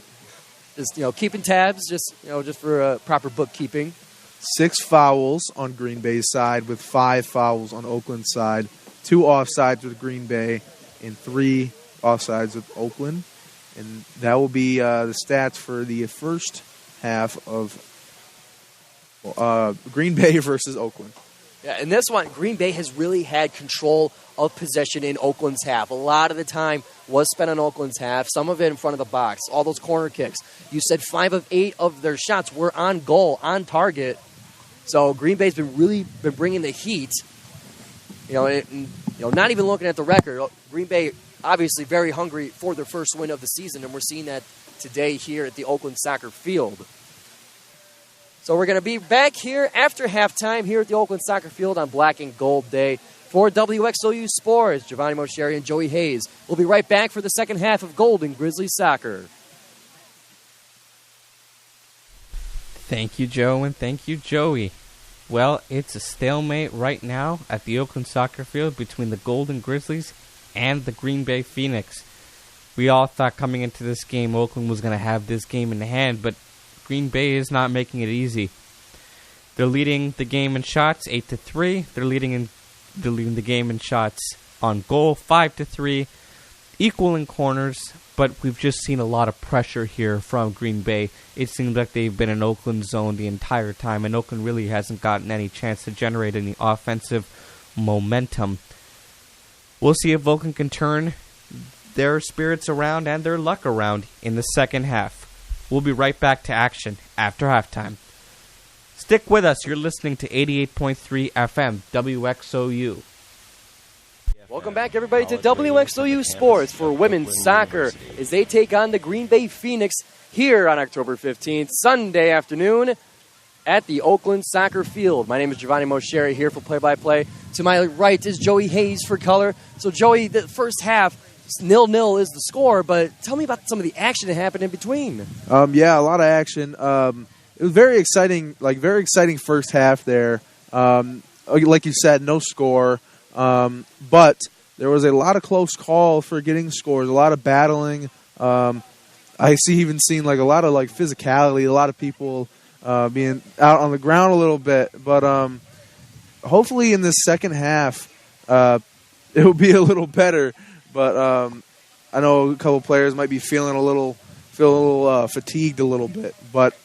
Just keeping tabs, just for proper bookkeeping. 6 fouls on Green Bay's side with 5 fouls on Oakland's side. 2 offsides with Green Bay and 3 offsides with Oakland. And that will be the stats for the first half of Green Bay versus Oakland. Yeah, in this one, Green Bay has really had control of possession in Oakland's half. A lot of the time was spent on Oakland's half, some of it in front of the box, all those corner kicks. You said 5 of 8 of their shots were on goal, on target. So Green Bay's been bringing the heat. Not even looking at the record. Green Bay obviously very hungry for their first win of the season, and we're seeing that today here at the Oakland Soccer Field. So we're going to be back here after halftime here at the Oakland Soccer Field on Black and Gold Day for WXOU Sports. Giovanni Moceri and Joey Hayes. We'll be right back for the second half of Golden Grizzlies Soccer. Thank you, Joe, and thank you, Joey. Well, it's a stalemate right now at the Oakland Soccer Field between the Golden Grizzlies and the Green Bay Phoenix. We all thought coming into this game Oakland was going to have this game in hand, but Green Bay is not making it easy. They're leading the game in shots 8-3. They're leading the game in shots on goal 5-3. Equal in corners, but we've just seen a lot of pressure here from Green Bay. It seems like they've been in Oakland zone the entire time, and Oakland really hasn't gotten any chance to generate any offensive momentum. We'll see if Oakland can turn their spirits around and their luck around in the second half. We'll be right back to action after halftime. Stick with us. You're listening to 88.3 FM, WXOU. Welcome back, everybody, to WXOU Sports for women's soccer as they take on the Green Bay Phoenix here on October 15th, Sunday afternoon at the Oakland Soccer Field. My name is Giovanni Moceri here for play-by-play. To my right is Joey Hayes for color. So, Joey, the first half, 0-0 is the score, but tell me about some of the action that happened in between. A lot of action. It was very exciting first half there. Like you said, no score. But there was a lot of close call for getting scores, a lot of battling. I even seen a lot of physicality, a lot of people being out on the ground a little bit. But hopefully in this second half, it will be a little better. But I know a couple players might be feeling a little fatigued a little bit. But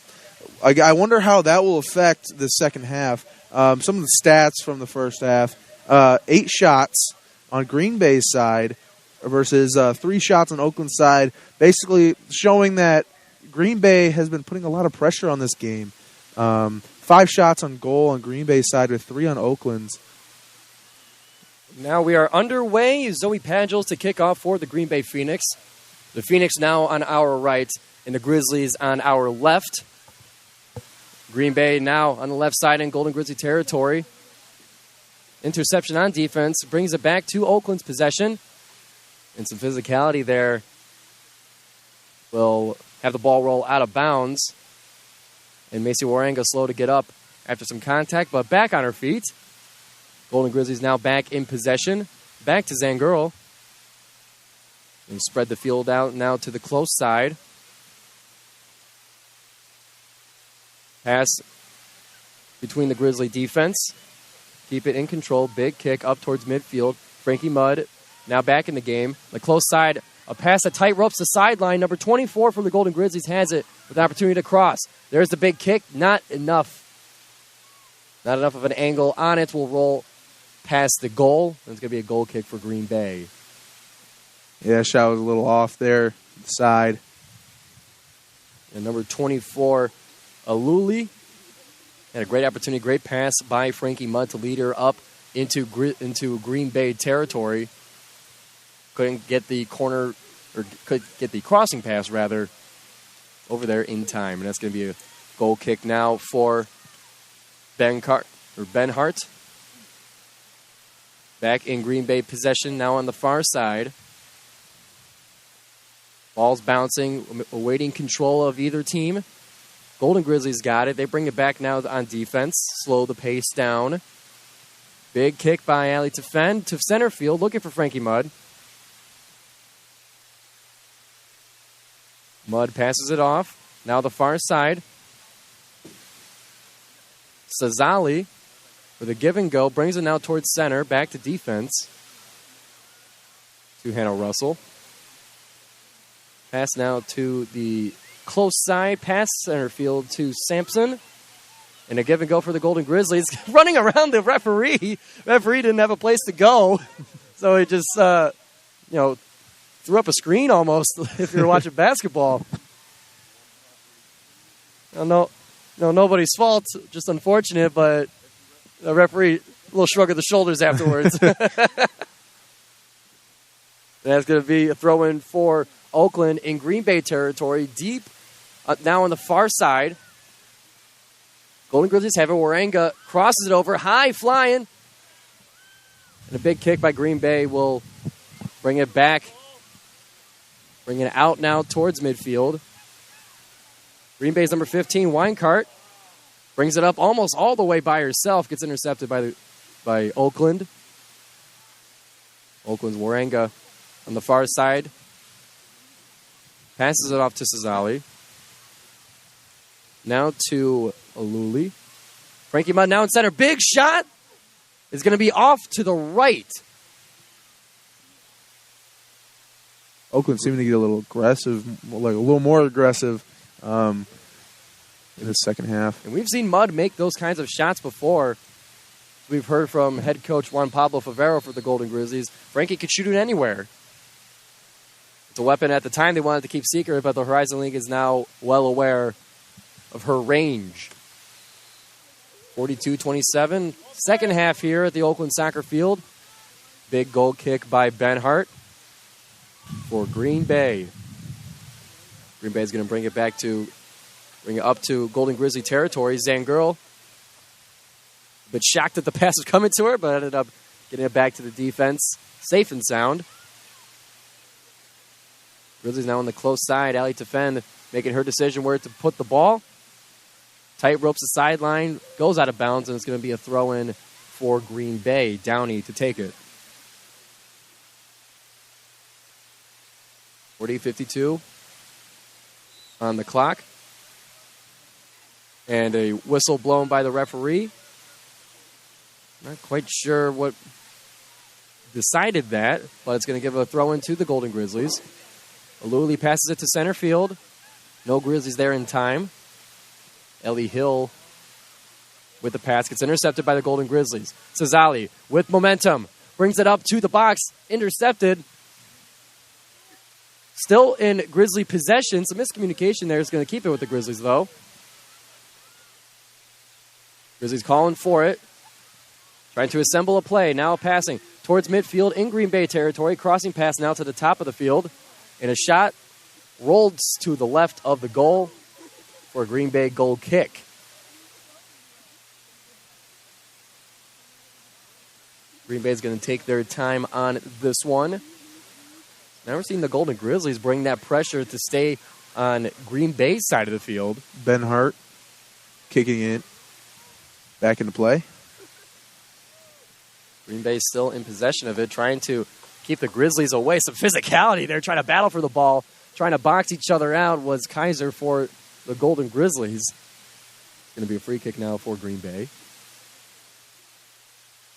I wonder how that will affect the second half. Some of the stats from the first half. 8 shots on Green Bay's side versus 3 shots on Oakland's side, basically showing that Green Bay has been putting a lot of pressure on this game. 5 shots on goal on Green Bay's side with 3 on Oakland's. Now we are underway. Zoe Pagels to kick off for the Green Bay Phoenix. The Phoenix now on our right and the Grizzlies on our left. Green Bay now on the left side in Golden Grizzly territory. Interception on defense brings it back to Oakland's possession. And some physicality there. Will have the ball roll out of bounds. And Macy Waranga slow to get up after some contact, but back on her feet. Golden Grizzlies now back in possession. Back to Zangurl. And spread the field out now to the close side. Pass between the Grizzly defense. Keep it in control. Big kick up towards midfield. Frankie Mudd now back in the game. The close side, a pass that tight ropes the sideline. Number 24 from the Golden Grizzlies has it with an opportunity to cross. There's the big kick. Not enough. Not enough of an angle on it. Will roll past the goal. And it's going to be a goal kick for Green Bay. Yeah, shot was a little off there, the side. And number 24, Aluli, had a great opportunity, great pass by Frankie Mudd to lead her up into Green Bay territory. Couldn't get the corner, or could get the crossing pass, rather, over there in time. And that's going to be a goal kick now for Ben Hart. Back in Green Bay possession now on the far side. Ball's bouncing, awaiting control of either team. Golden Grizzlies got it. They bring it back now on defense. Slow the pace down. Big kick by Ali to Fend to center field, looking for Frankie Mudd. Mudd passes it off. Now the far side. Sazali with a give and go. Brings it now towards center. Back to defense. To Hannah Russell. Pass now to the close side. Pass center field to Sampson. And a give and go for the Golden Grizzlies. Running around the referee. Referee didn't have a place to go. So he just, threw up a screen almost if you're watching basketball. No, nobody's fault. Just unfortunate, but the referee, a little shrug of the shoulders afterwards. That's going to be a throw-in for Oakland in Green Bay territory. Deep now on the far side. Golden Grizzlies have it. Waranga crosses it over. High flying. And a big kick by Green Bay will bring it back. Bring it out now towards midfield. Green Bay's number 15, Winecart. Brings it up almost all the way by herself. Gets intercepted by Oakland. Oakland's Waranga on the far side. Passes it off to Sazali. Now to Aluli. Frankie Mudd now in center. Big shot is going to be off to the right. Oakland seeming to get a little aggressive, like a little more aggressive in the second half. And we've seen Mudd make those kinds of shots before. We've heard from head coach Juan Pablo Favero for the Golden Grizzlies. Frankie could shoot it anywhere. It's a weapon at the time they wanted to keep secret, but the Horizon League is now well aware of her range. 42-27. Second half here at the Oakland Soccer Field. Big goal kick by Ben Hart for Green Bay. Green Bay is going to bring it up to Golden Grizzly territory. Zangirl, a bit shocked that the pass was coming to her, but ended up getting it back to the defense. Safe and sound. Grizzlies now on the close side. Ali Tefend making her decision where to put the ball. Tight ropes the sideline. Goes out of bounds, and it's going to be a throw-in for Green Bay. Downey to take it. 40-52 on the clock. And a whistle blown by the referee. Not quite sure what decided that, but it's going to give a throw-in to the Golden Grizzlies. Aluli passes it to center field. No Grizzlies there in time. Ellie Hill with the pass gets intercepted by the Golden Grizzlies. Sazali with momentum. Brings it up to the box. Intercepted. Still in Grizzly possession. Some miscommunication there is going to keep it with the Grizzlies, though. Grizzlies calling for it. Trying to assemble a play. Now passing towards midfield in Green Bay territory. Crossing pass now to the top of the field. And a shot rolled to the left of the goal for a Green Bay goal kick. Green Bay is going to take their time on this one. Now we're seeing the Golden Grizzlies bring that pressure to stay on Green Bay's side of the field. Ben Hart kicking it back into play. Green Bay still in possession of it, trying to keep the Grizzlies away. Some physicality there, trying to battle for the ball, trying to box each other out was Kaiser for the Golden Grizzlies. Going to be a free kick now for Green Bay.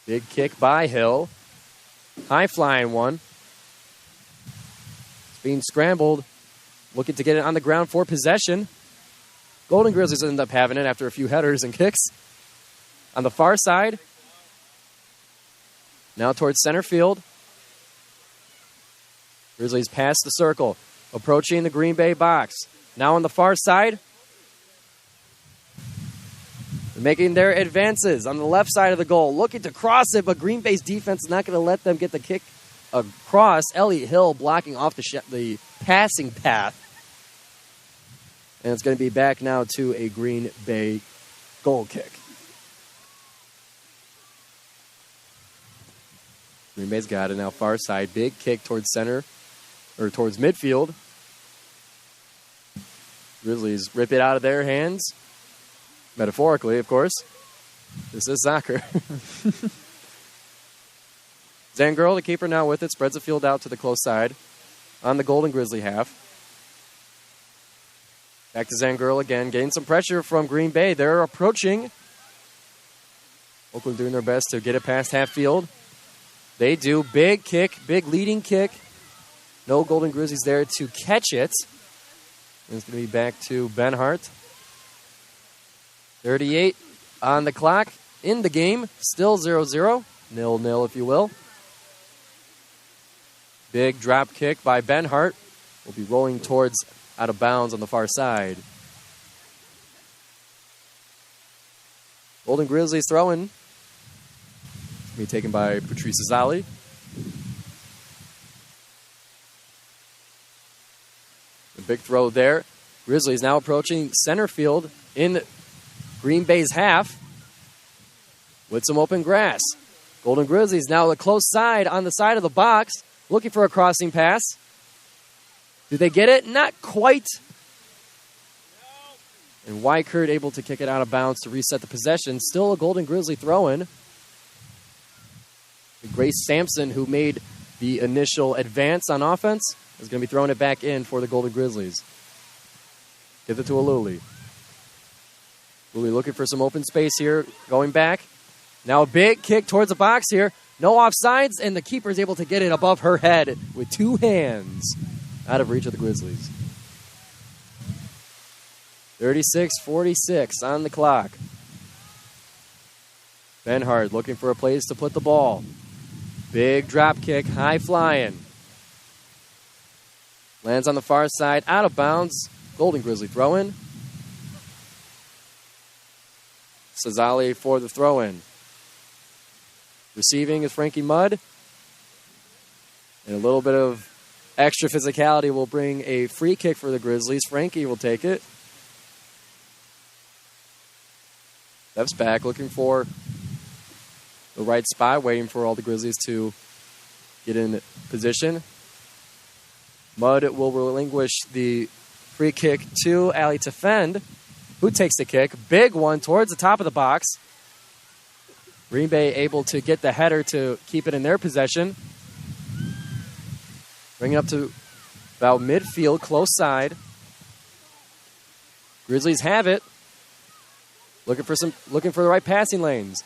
Big kick by Hill. High flying one. It's being scrambled. Looking to get it on the ground for possession. Golden Grizzlies end up having it after a few headers and kicks. On the far side. Now towards center field. Grizzlies past the circle. Approaching the Green Bay box. Now on the far side. They're making their advances on the left side of the goal. Looking to cross it, but Green Bay's defense is not going to let them get the kick across. Elliott Hill blocking off the passing path. And it's going to be back now to a Green Bay goal kick. Green Bay's got it now far side. Big kick towards center, or towards midfield. Grizzlies rip it out of their hands. Metaphorically, of course. This is soccer. Zangirl, the keeper, now with it. Spreads the field out to the close side on the Golden Grizzly half. Back to Zangirl again. Getting some pressure from Green Bay. They're approaching. Oakland doing their best to get it past half field. They do. Big kick. Big leading kick. No Golden Grizzlies there to catch it. And it's going to be back to Ben Hart. 38 on the clock in the game. Still 0-0. 0-0, if you will. Big drop kick by Ben Hart. Will be rolling towards out of bounds on the far side. Golden Grizzlies throwing. Be taken by Patrice Zali. The big throw there. Grizzlies now approaching center field in Green Bay's half with some open grass. Golden Grizzlies now the close side on the side of the box, looking for a crossing pass. Do they get it? Not quite. And Wykert able to kick it out of bounds to reset the possession. Still a Golden Grizzly throw-in. Grace Sampson, who made the initial advance on offense, is going to be throwing it back in for the Golden Grizzlies. Give it to Aluli. Aluli looking for some open space here, going back. Now a big kick towards the box here. No offsides, and the keeper is able to get it above her head with two hands out of reach of the Grizzlies. 36-46 on the clock. Ben Hart looking for a place to put the ball. Big drop kick, high flying. Lands on the far side, out of bounds. Golden Grizzly throw-in. Sazali for the throw-in. Receiving is Frankie Mudd. And a little bit of extra physicality will bring a free kick for the Grizzlies. Frankie will take it. Steps back, looking for the right spot, waiting for all the Grizzlies to get in position. Mudd will relinquish the free kick to Ali Tafend, who takes the kick. Big one towards the top of the box. Green Bay able to get the header to keep it in their possession. Bring it up to about midfield, close side. Grizzlies have it. Looking for the right passing lanes.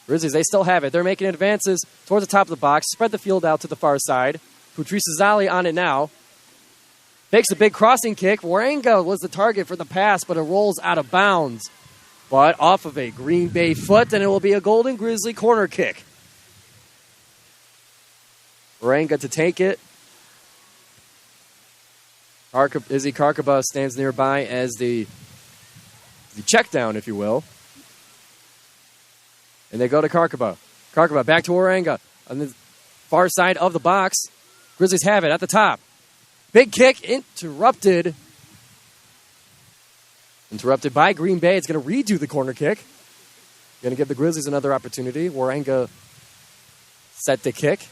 Grizzlies, they still have it. They're making advances towards the top of the box. Spread the field out to the far side. Patrice Zali on it now. Takes a big crossing kick. Waranga was the target for the pass, but it rolls out of bounds. But off of a Green Bay foot, and it will be a Golden Grizzly corner kick. Waranga to take it. Izzy Karkaba stands nearby as the check down, if you will. And they go to Karkaba. Karkaba back to Waranga on the far side of the box. Grizzlies have it at the top. Big kick interrupted. Interrupted by Green Bay. It's going to redo the corner kick. Going to give the Grizzlies another opportunity. Waranga set the kick.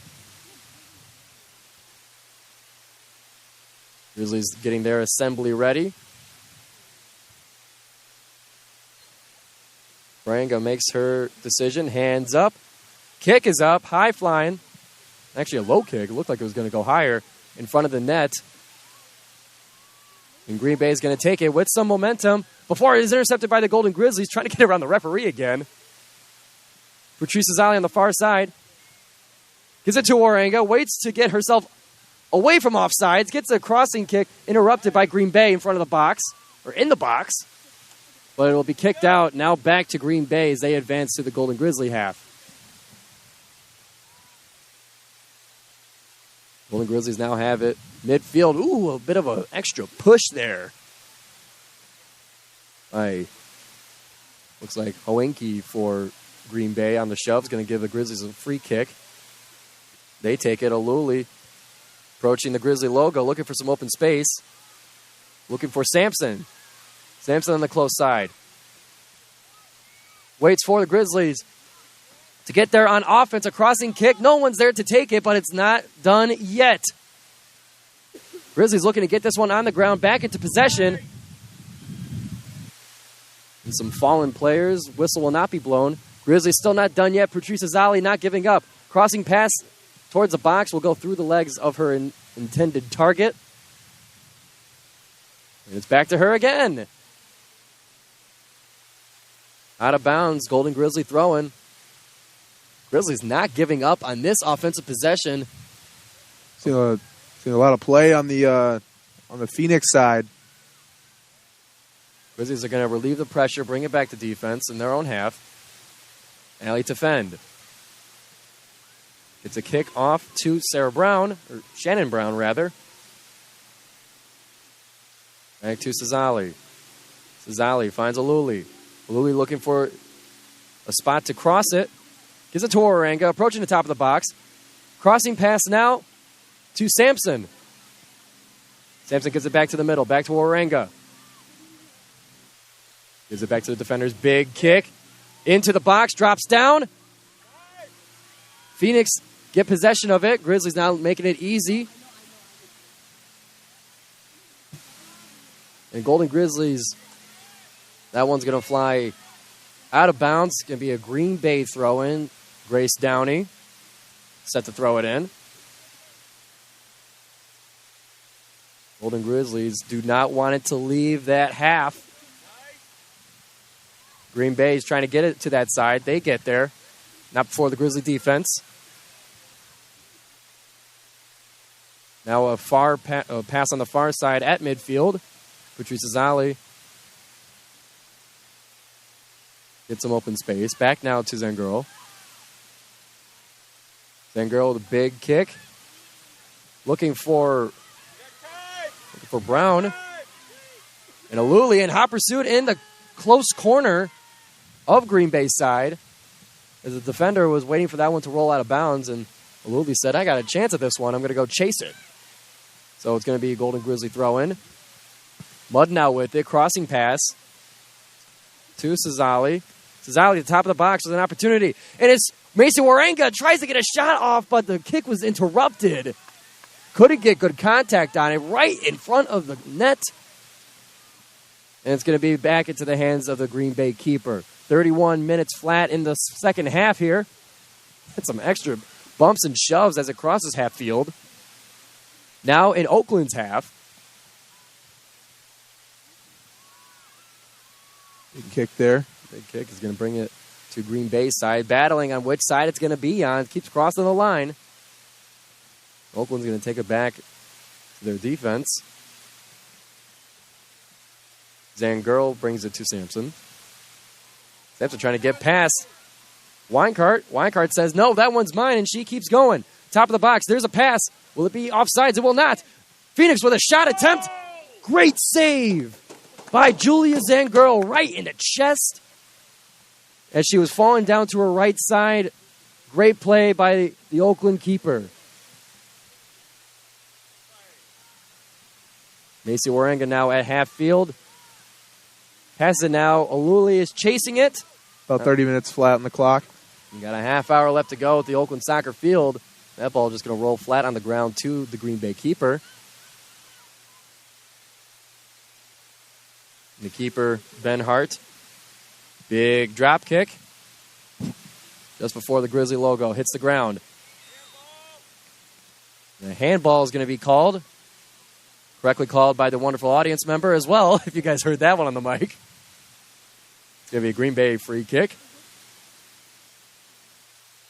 Grizzlies getting their assembly ready. Waranga makes her decision. Hands up. Kick is up. High flying. Actually a low kick. It looked like it was going to go higher in front of the net. And Green Bay is going to take it with some momentum before it is intercepted by the Golden Grizzlies, trying to get around the referee again. Patrice Zali on the far side. Gives it to Waranga, waits to get herself away from offsides, gets a crossing kick interrupted by Green Bay in front of the box, or in the box. But it will be kicked out. Now back to Green Bay as they advance to the Golden Grizzly half. Golden Grizzlies now have it midfield. Ooh, a bit of an extra push there. Looks like Hoenke for Green Bay on the shove is going to give the Grizzlies a free kick. They take it. Aluli approaching the Grizzly logo, looking for some open space. Looking for Sampson. Sampson on the close side. Waits for the Grizzlies to get there on offense. A crossing kick. No one's there to take it, but it's not done yet. Grizzlies looking to get this one on the ground, back into possession. And some fallen players. Whistle will not be blown. Grizzlies still not done yet. Patrice Zali not giving up. Crossing pass towards the box will go through the legs of her intended target. And it's back to her again. Out of bounds, Golden Grizzly throwing. Grizzlies not giving up on this offensive possession. Seen a lot of play on the Phoenix side. Grizzlies are going to relieve the pressure, bring it back to defense in their own half. Allie to fend. It's a kick off to Sarah Brown, or Shannon Brown, rather. Back to Cesali. Cesali finds Aluli. Aluli looking for a spot to cross it. Gives it to Waranga, approaching the top of the box. Crossing pass now to Sampson. Sampson gives it back to the middle, back to Waranga. Gives it back to the defenders. Big kick. Into the box, drops down. Phoenix get possession of it. Grizzlies now making it easy. And Golden Grizzlies, that one's going to fly out of bounds. It's going to be a Green Bay throw-in. Grace Downey set to throw it in. Golden Grizzlies do not want it to leave that half. Green Bay is trying to get it to that side. They get there. Not before the Grizzly defense. Now a pass on the far side at midfield. Patrice Zali gets some open space. Back now to Zangirl. Zangirl with a big kick. Looking for Brown. And Aluli in hot pursuit in the close corner of Green Bay's side. As the defender was waiting for that one to roll out of bounds, and Aluli said, I got a chance at this one. I'm going to go chase it. So it's going to be a Golden Grizzly throw-in. Mudd now with it. Crossing pass to Cesali. Cesali at the top of the box with an opportunity. And it's Mason Waranga tries to get a shot off, but the kick was interrupted. Couldn't get good contact on it right in front of the net. And it's going to be back into the hands of the Green Bay keeper. 31 minutes flat in the second half here. Had some extra bumps and shoves as it crosses half field. Now in Oakland's half. Big kick there. Big kick is going to bring it to Green Bay's side. Battling on which side it's going to be on. Keeps crossing the line. Oakland's going to take it back to their defense. Zangirl brings it to Sampson. Sampson trying to get past Weinkart. Weinkart says, no, that one's mine, and she keeps going. Top of the box, there's a pass. Will it be offsides? It will not. Phoenix with a shot attempt. Great save by Julia Zangirl right in the chest. As she was falling down to her right side. Great play by the Oakland keeper. Macy Waranga now at half field. Passes it now. Aluli is chasing it. About 30 minutes flat on the clock. You got a half hour left to go at the Oakland soccer field. That ball just going to roll flat on the ground to the Green Bay keeper. And the keeper, Ben Hart. Big drop kick. Just before the Grizzly logo hits the ground. The handball is going to be called. Correctly called by the wonderful audience member as well, if you guys heard that one on the mic. It's going to be a Green Bay free kick.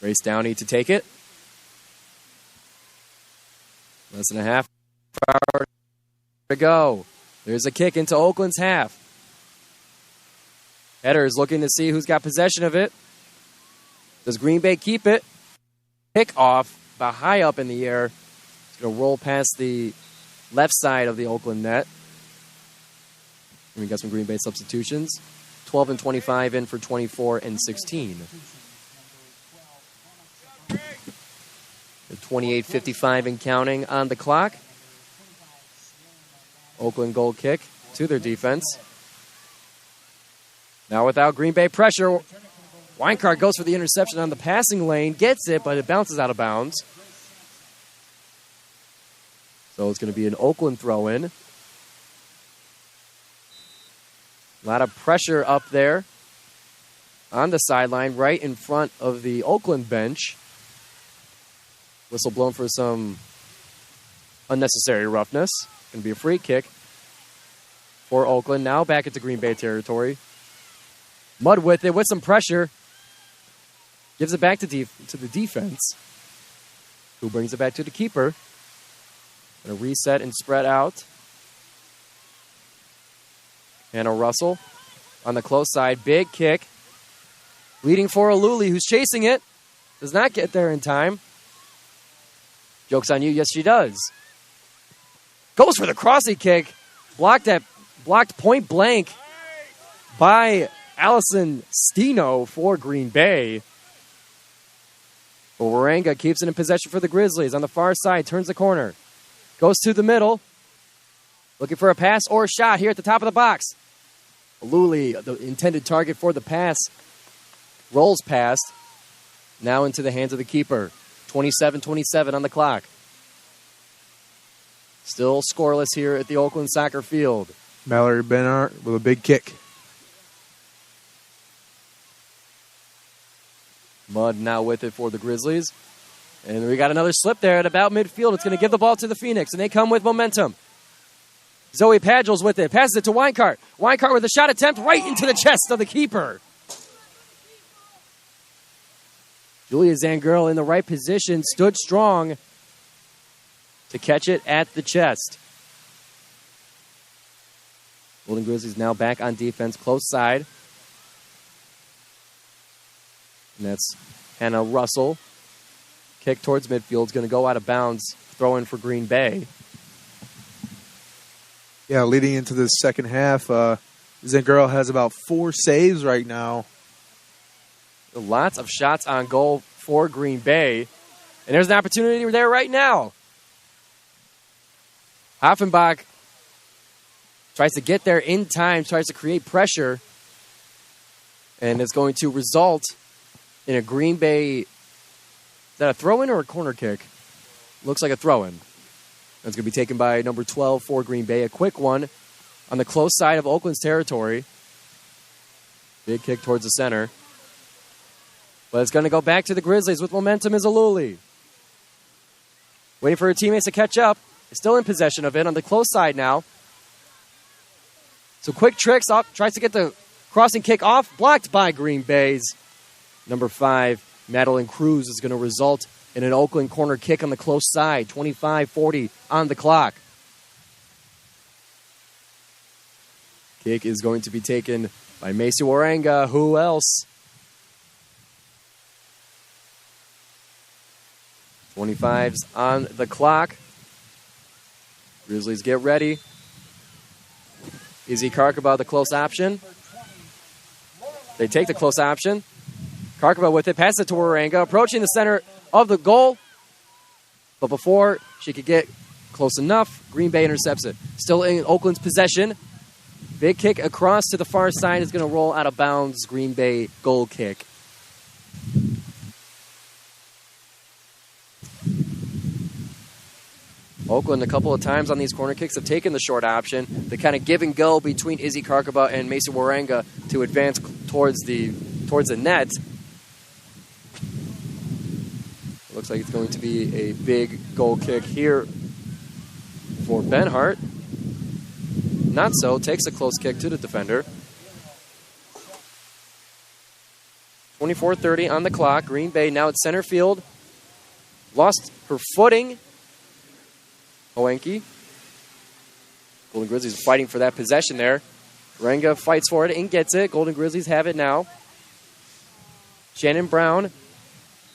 Race Downey to take it. Less than a half hour to go. There's a kick into Oakland's half. Header is looking to see who's got possession of it. Does Green Bay keep it? Kick off, about high up in the air. It's going to roll past the left side of the Oakland net. And we got some Green Bay substitutions. 12 and 25 in for 24 and 16. 28:55 and counting on the clock. Oakland goal kick to their defense. Now without Green Bay pressure, Weinkart goes for the interception on the passing lane, gets it, but it bounces out of bounds. So it's going to be an Oakland throw-in. A lot of pressure up there on the sideline, right in front of the Oakland bench. Whistle blown for some unnecessary roughness. Going to be a free kick for Oakland. Now back into Green Bay territory. Mudd with it, with some pressure. Gives it back to the defense, who brings it back to the keeper. Going to reset and spread out. Hannah Russell on the close side. Big kick. Leading for Aluli, who's chasing it. Does not get there in time. Joke's on you. Yes, she does. Goes for the crossing kick. Blocked point blank by Allison Steno for Green Bay. But Waranga keeps it in possession for the Grizzlies. On the far side, turns the corner. Goes to the middle. Looking for a pass or a shot here at the top of the box. Aluli, the intended target for the pass, rolls past. Now into the hands of the keeper. 27-27 on the clock. Still scoreless here at the Oakland soccer field. Mallory Benhart with a big kick. Mudd now with it for the Grizzlies. And we got another slip there at about midfield. It's going to give the ball to the Phoenix, and they come with momentum. Zoe Padgels with it. Passes it to Weinkart. Weinkart with a shot attempt right into the chest of the keeper. Julia Zangirl in the right position, stood strong to catch it at the chest. Golden Grizzlies now back on defense, close side. And that's Hannah Russell. Kick towards midfield. It's going to go out of bounds. Throw in for Green Bay. Yeah, leading into the second half, Zangirl has about 4 saves right now. Lots of shots on goal for Green Bay. And there's an opportunity there right now. Hoffenbach tries to get there in time, tries to create pressure. And it's going to result in a Green Bay... Is that a throw-in or a corner kick? Looks like a throw-in. That's going to be taken by number 12 for Green Bay. A quick one on the close side of Oakland's territory. Big kick towards the center. But it's going to go back to the Grizzlies with momentum is Aluli. Waiting for her teammates to catch up. Still in possession of it on the close side now. So quick tricks up. Tries to get the crossing kick off. Blocked by Green Bay's number 5, Madeline Cruz, is going to result in an Oakland corner kick on the close side. 25-40 on the clock. Kick is going to be taken by Macy Waranga. Who else? 25's on the clock. Grizzlies get ready. Izzy Karkaba, the close option. They take the close option. Karkaba with it, passes it to Waranga, approaching the center of the goal. But before she could get close enough, Green Bay intercepts it. Still in Oakland's possession. Big kick across to the far side is going to roll out of bounds. Green Bay goal kick. Oakland a couple of times on these corner kicks have taken the short option. The kind of give and go between Izzy Karkaba and Macy Waranga to advance towards the net. Looks like it's going to be a big goal kick here for Benhart. not so. Takes a close kick to the defender. 24:30 on the clock. Green Bay now at center field. Lost her footing. Hoenke. Golden Grizzlies fighting for that possession there. Renga fights for it and gets it. Golden Grizzlies have it now. Shannon Brown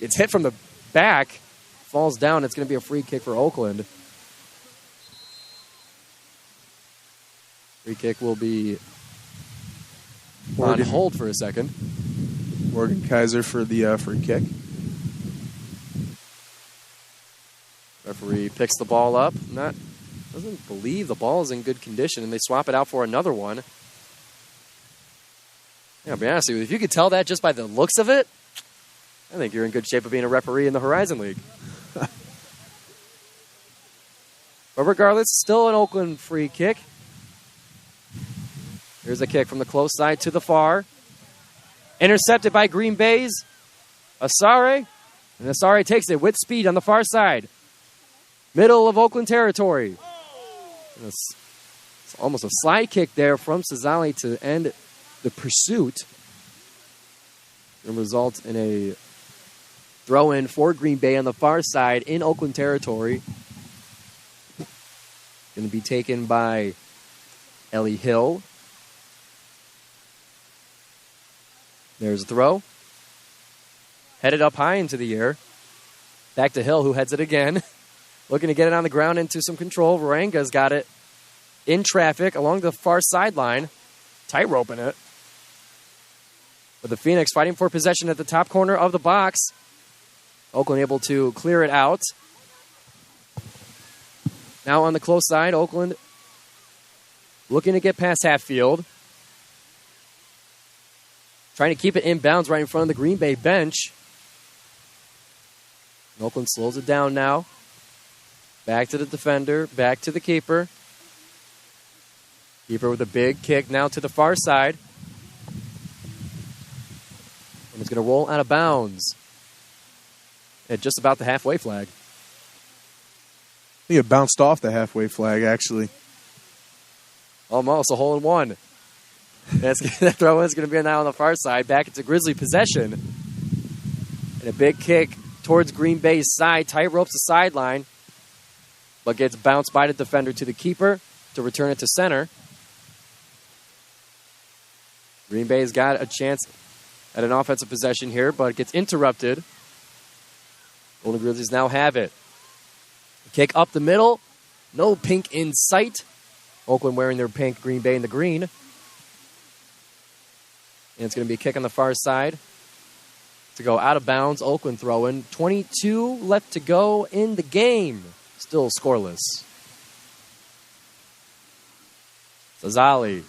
gets hit from the back. Falls down. It's going to be a free kick for Oakland. Free kick will be on hold for a second. Morgan Kaiser for the free kick. Referee picks the ball up. Doesn't believe the ball is in good condition, and they swap it out for another one. Yeah, I'll be honest with you, if you could tell that just by the looks of it, I think you're in good shape of being a referee in the Horizon League. But regardless, still an Oakland free kick. Here's a kick from the close side to the far. Intercepted by Green Bay's Asare. And Asare takes it with speed on the far side. Middle of Oakland territory. It's almost a slide kick there from Cesali to end the pursuit. It results in a throw-in for Green Bay on the far side in Oakland territory. Going to be taken by Ellie Hill. There's a throw. Headed up high into the air. Back to Hill, who heads it again. Looking to get it on the ground into some control. Varanga's got it in traffic along the far sideline. Tight-roping it. But the Phoenix fighting for possession at the top corner of the box. Oakland able to clear it out. Now on the close side, Oakland looking to get past half field. Trying to keep it inbounds right in front of the Green Bay bench. And Oakland slows it down now. Back to the defender, back to the keeper. Keeper with a big kick now to the far side. And it's going to roll out of bounds at just about the halfway flag. I think it bounced off the halfway flag, actually. Almost a hole in one. That throw is going to be now on the far side. Back into Grizzly possession. And a big kick towards Green Bay's side. Tight ropes the sideline. But gets bounced by the defender to the keeper to return it to center. Green Bay's got a chance at an offensive possession here, but it gets interrupted. Golden Grizzlies now have it. Kick up the middle. No pink in sight. Oakland wearing their pink, Green Bay in the green. And it's going to be a kick on the far side to go out of bounds. Oakland throwing. 22 left to go in the game. Still scoreless. Cesali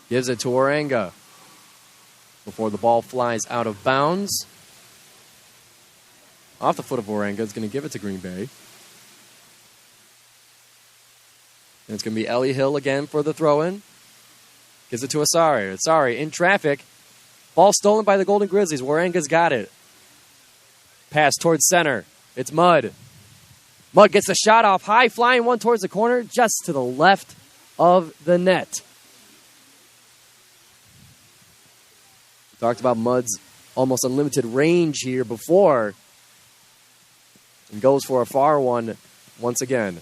gives it to Oranga before the ball flies out of bounds. Off the foot of Oranga, it's going to give it to Green Bay. And it's going to be Ellie Hill again for the throw-in. Gives it to Asari. Asari in traffic. Ball stolen by the Golden Grizzlies. Waranga's got it. Pass towards center. It's Mudd. Mudd gets a shot off high, flying one towards the corner, just to the left of the net. We talked about Mudd's almost unlimited range here before. And goes for a far one once again.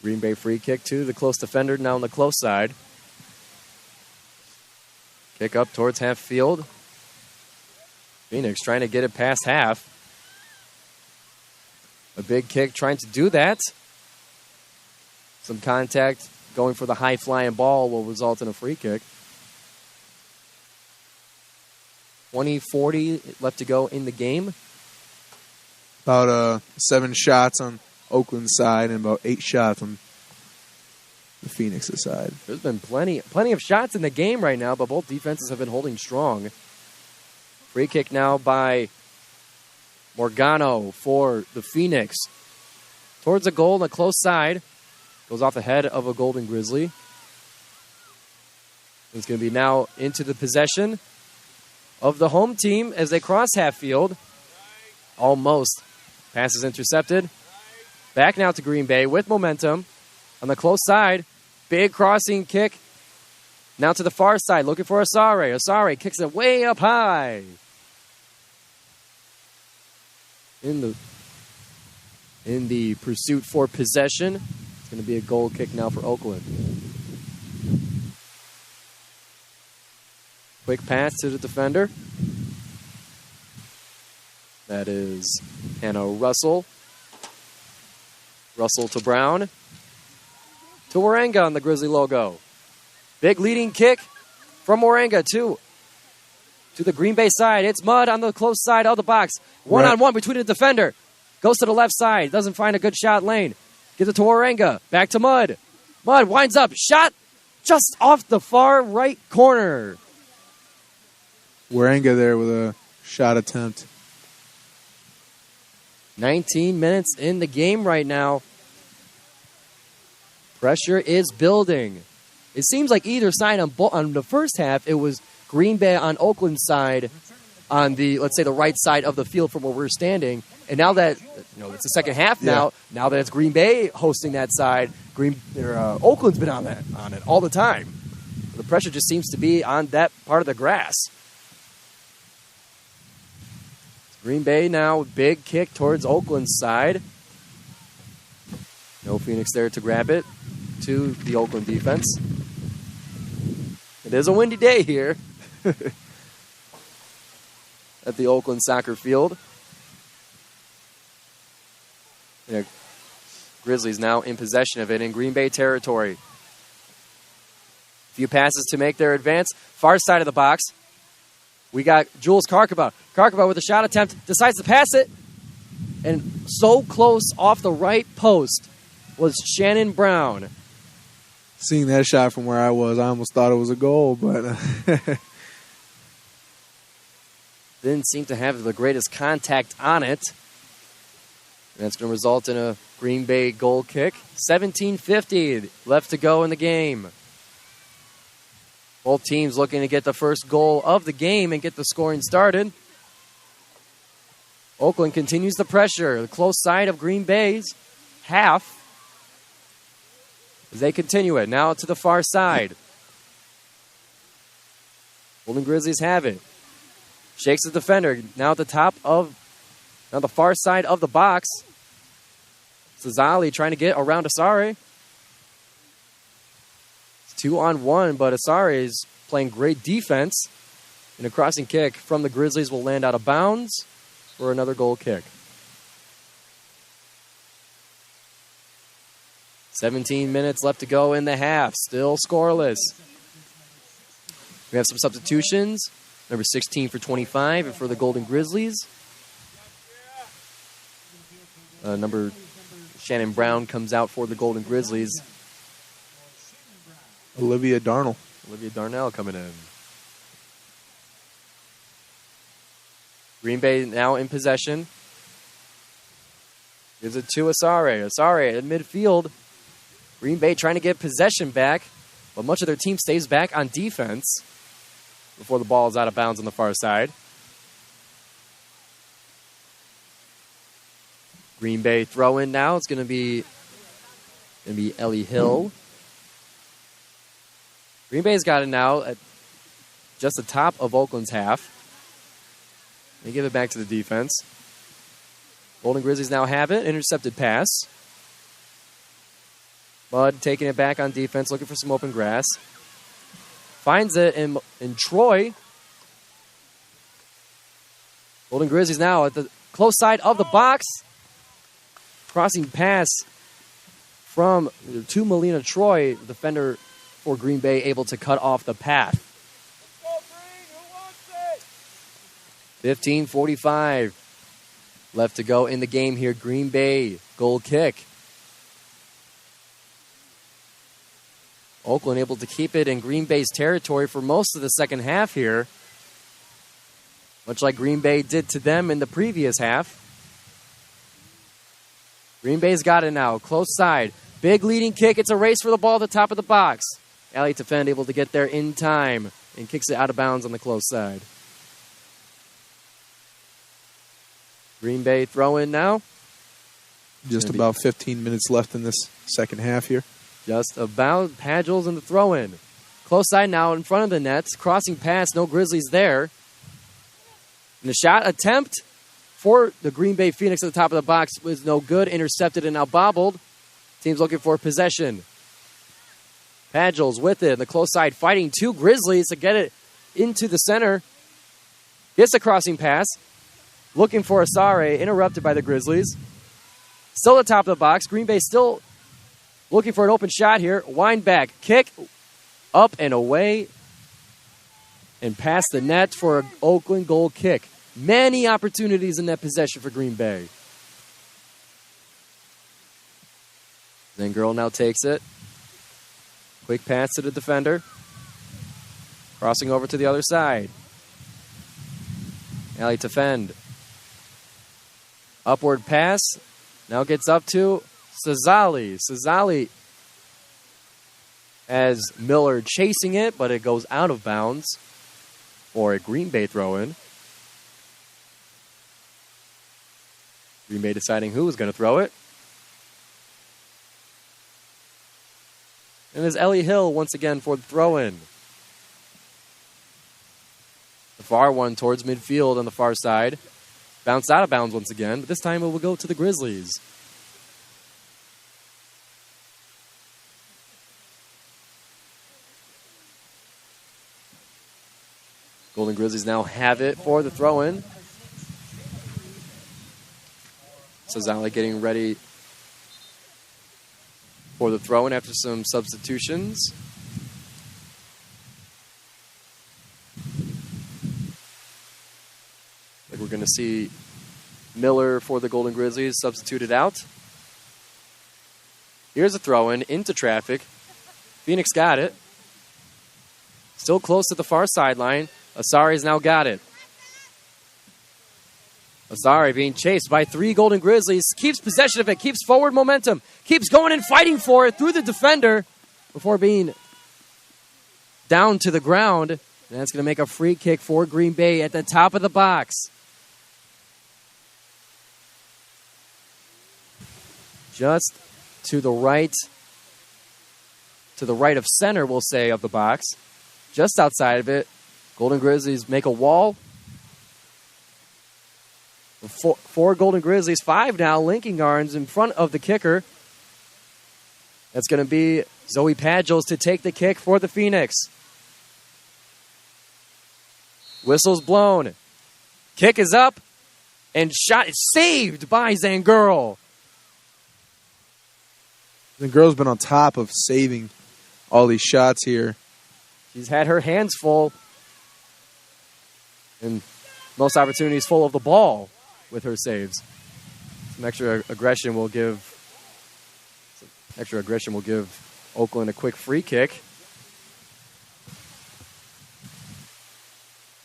Green Bay free kick to the close defender, now on the close side. Kick up towards half field. Phoenix trying to get it past half. A big kick trying to do that. Some contact going for the high-flying ball will result in a free kick. 20-40 left to go in the game. About 7 shots on Oakland's side and about 8 shots on the Phoenix's side. There's been plenty of shots in the game right now, but both defenses have been holding strong. Free kick now by Morgano for the Phoenix. Towards the goal on the close side. Goes off the head of a Golden Grizzly. It's going to be now into the possession of the home team as they cross half field. Almost. Pass is intercepted. Back now to Green Bay with momentum. On the close side, big crossing kick. Now to the far side, looking for Asare. Asare kicks it way up high. In the pursuit for possession, it's going to be a goal kick now for Oakland. Quick pass to the defender. That is Hannah Russell. Russell to Brown. To Waranga on the Grizzly logo. Big leading kick from Waranga to the Green Bay side. It's Mudd on the close side of the box. One-on-one between the defender. Goes to the left side. Doesn't find a good shot lane. Gives it to Waranga. Back to Mudd. Mudd winds up. Shot just off the far right corner. Waranga there with a shot attempt. 19 minutes in the game right now. Pressure is building. It seems like either side on the first half, it was Green Bay on Oakland's side on the, let's say, the right side of the field from where we're standing. And now that, it's the second half now, now that it's Green Bay hosting that side, Oakland's been on it all the time. The pressure just seems to be on that part of the grass. Green Bay now, big kick towards Oakland's side. No Phoenix there to grab it to the Oakland defense. It is a windy day here at the Oakland soccer field. Grizzlies now in possession of it in Green Bay territory. Few passes to make their advance. Far side of the box. We got Jules Karkaba. Karkaba with a shot attempt. Decides to pass it. And so close off the right post was Shannon Brown. Seeing that shot from where I was, I almost thought it was a goal, but didn't seem to have the greatest contact on it. And that's going to result in a Green Bay goal kick. 17:50 left to go in the game. Both teams looking to get the first goal of the game and get the scoring started. Oakland continues the pressure. The close side of Green Bay's half. As they continue it. Now to the far side. Golden Grizzlies have it. Shakes the defender. Now at the the far side of the box. Zazali trying to get around Asare. It's 2-on-1, but Asare is playing great defense. And a crossing kick from the Grizzlies will land out of bounds for another goal kick. 17 minutes left to go in the half. Still scoreless. We have some substitutions. Number 16 for 25 and for the Golden Grizzlies. Number Shannon Brown comes out for the Golden Grizzlies. Olivia Darnell coming in. Green Bay now in possession. Gives it to Asare. Asare at midfield. Green Bay trying to get possession back, but much of their team stays back on defense before the ball is out of bounds on the far side. Green Bay throw in now. It's going to be Ellie Hill. Green Bay's got it now at just the top of Oakland's half. They give it back to the defense. Golden Grizzlies now have it. Intercepted pass. Bud taking it back on defense, looking for some open grass. Finds it in Troy. Golden Grizzlies now at the close side of the box. Crossing pass to Melina Troy, the defender for Green Bay, able to cut off the path. 15:45 left to go in the game here. Green Bay goal kick. Oakland able to keep it in Green Bay's territory for most of the second half here. Much like Green Bay did to them in the previous half. Green Bay's got it now. Close side. Big leading kick. It's a race for the ball at the top of the box. Ali Tafend able to get there in time and kicks it out of bounds on the close side. Green Bay throw in now. Just about 15 minutes left in this second half here. Just about. Padgels in the throw-in. Close side now in front of the nets. Crossing pass, no Grizzlies there. And the shot attempt for the Green Bay Phoenix at the top of the box was no good. Intercepted and now bobbled. Team's looking for possession. Padgels with it. In the close side fighting two Grizzlies to get it into the center. Gets a crossing pass. Looking for Asare. Interrupted by the Grizzlies. Still at the top of the box. Green Bay still looking for an open shot here. Wind back. Kick. Up and away. And past the net for an Oakland goal kick. Many opportunities in that possession for Green Bay. Then Girl now takes it. Quick pass to the defender. Crossing over to the other side. Alley to fend. Upward pass. Now gets up to Cesali. Cesali has Miller chasing it, but it goes out of bounds for a Green Bay throw-in. Green Bay deciding who was going to throw it. And it's Ellie Hill once again for the throw-in. The far one towards midfield on the far side. Bounced out of bounds once again, but this time it will go to the Grizzlies. Golden Grizzlies now have it for the throw-in. Cesali getting ready for the throw-in after some substitutions. Like we're going to see Miller for the Golden Grizzlies substituted out. Here's a throw-in into traffic. Phoenix got it. Still close to the far sideline. Asari's now got it. Asari being chased by three Golden Grizzlies. Keeps possession of it. Keeps forward momentum. Keeps going and fighting for it through the defender before being down to the ground. And that's going to make a free kick for Green Bay at the top of the box. Just to the right of center, we'll say, of the box. Just outside of it, Golden Grizzlies make a wall. Four Golden Grizzlies, five now, linking arms in front of the kicker. That's going to be Zoe Padgels to take the kick for the Phoenix. Whistle's blown. Kick is up, and shot is saved by Zangirl. The girl's been on top of saving all these shots here. She's had her hands full and most opportunities full of the ball with her saves. Some extra aggression will give Oakland a quick free kick.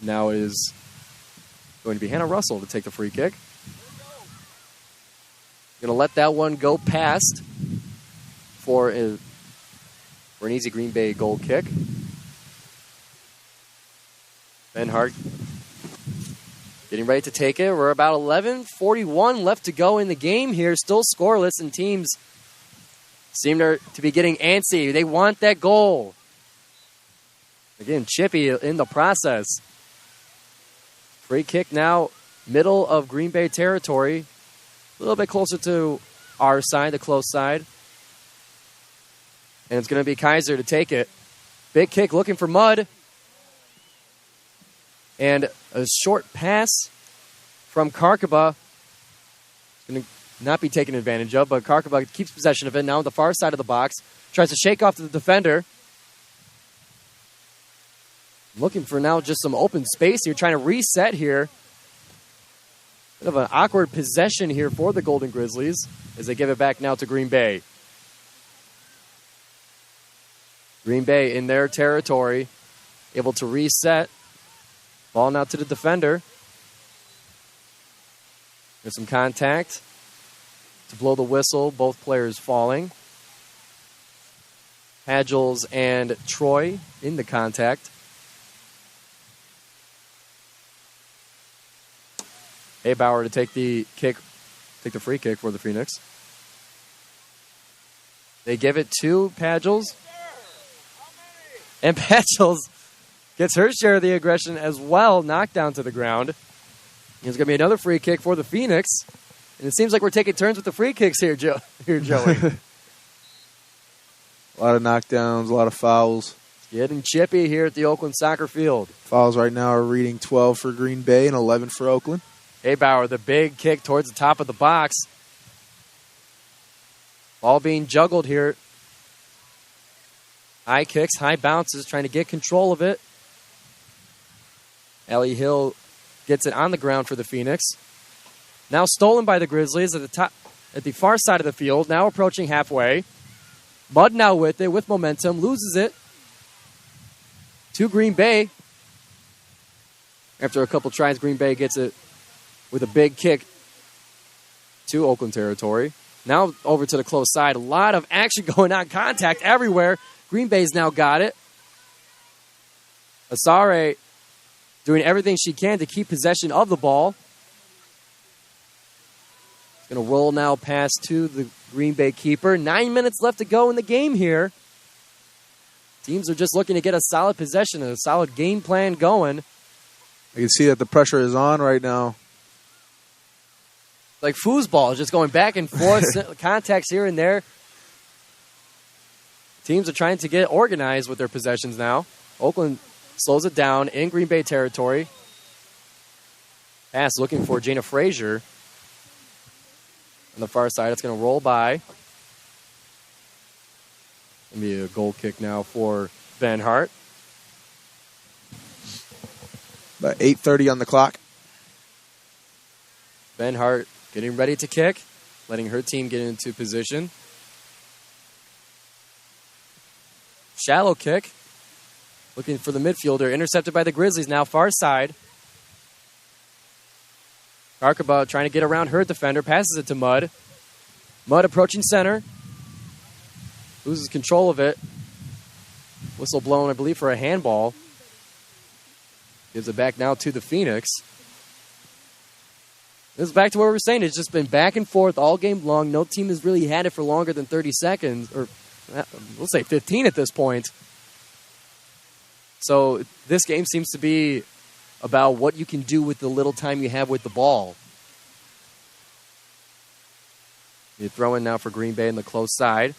Now it is going to be Hannah Russell to take the free kick. Going to let that one go past for an easy Green Bay goal kick. Ben Hart getting ready to take it. We're about 11:41 left to go in the game here. Still scoreless, and teams seem to be getting antsy. They want that goal. Again, chippy in the process. Free kick now, middle of Green Bay territory. A little bit closer to our side, the close side. And it's going to be Kaiser to take it. Big kick looking for Mudd. And a short pass from Karkaba. Going to not be taken advantage of, but Karkaba keeps possession of it now on the far side of the box. Tries to shake off to the defender. Looking for now just some open space here, trying to reset here. Bit of an awkward possession here for the Golden Grizzlies as they give it back now to Green Bay. Green Bay in their territory, able to reset. Ball now to the defender. There's some contact to blow the whistle. Both players falling. Padgels and Troy in the contact. Abauer to take the free kick for the Phoenix. They give it to Padgels. And Padgels gets her share of the aggression as well, knocked down to the ground. There's going to be another free kick for the Phoenix. And it seems like we're taking turns with the free kicks here, Joey. A lot of knockdowns, a lot of fouls. Getting chippy here at the Oakland soccer field. Fouls right now are reading 12 for Green Bay and 11 for Oakland. Bauer, the big kick towards the top of the box. Ball being juggled here. High kicks, high bounces, trying to get control of it. Ellie Hill gets it on the ground for the Phoenix. Now stolen by the Grizzlies at the far side of the field, now approaching halfway. Mudd now with it, with momentum, loses it to Green Bay. After a couple tries, Green Bay gets it with a big kick to Oakland territory. Now over to the close side. A lot of action going on, contact everywhere. Green Bay's now got it. Asare doing everything she can to keep possession of the ball. Going to roll now past to the Green Bay keeper. 9 minutes left to go in the game here. Teams are just looking to get a solid possession and a solid game plan going. I can see that the pressure is on right now. Like foosball, just going back and forth, contacts here and there. Teams are trying to get organized with their possessions now. Oakland slows it down in Green Bay territory. Pass looking for Jana Frazier. On the far side, it's going to roll by. Going to be a goal kick now for Ben Hart. About 8:30 on the clock. Ben Hart getting ready to kick, letting her team get into position. Shallow kick. Looking for the midfielder. Intercepted by the Grizzlies now far side. Karkaba trying to get around her defender. Passes it to Mudd. Mudd approaching center. Loses control of it. Whistle blown, I believe, for a handball. Gives it back now to the Phoenix. This is back to what we were saying. It's just been back and forth all game long. No team has really had it for longer than 30 seconds. Or we'll say 15 at this point. So this game seems to be about what you can do with the little time you have with the ball. You throw in now for Green Bay in the close side.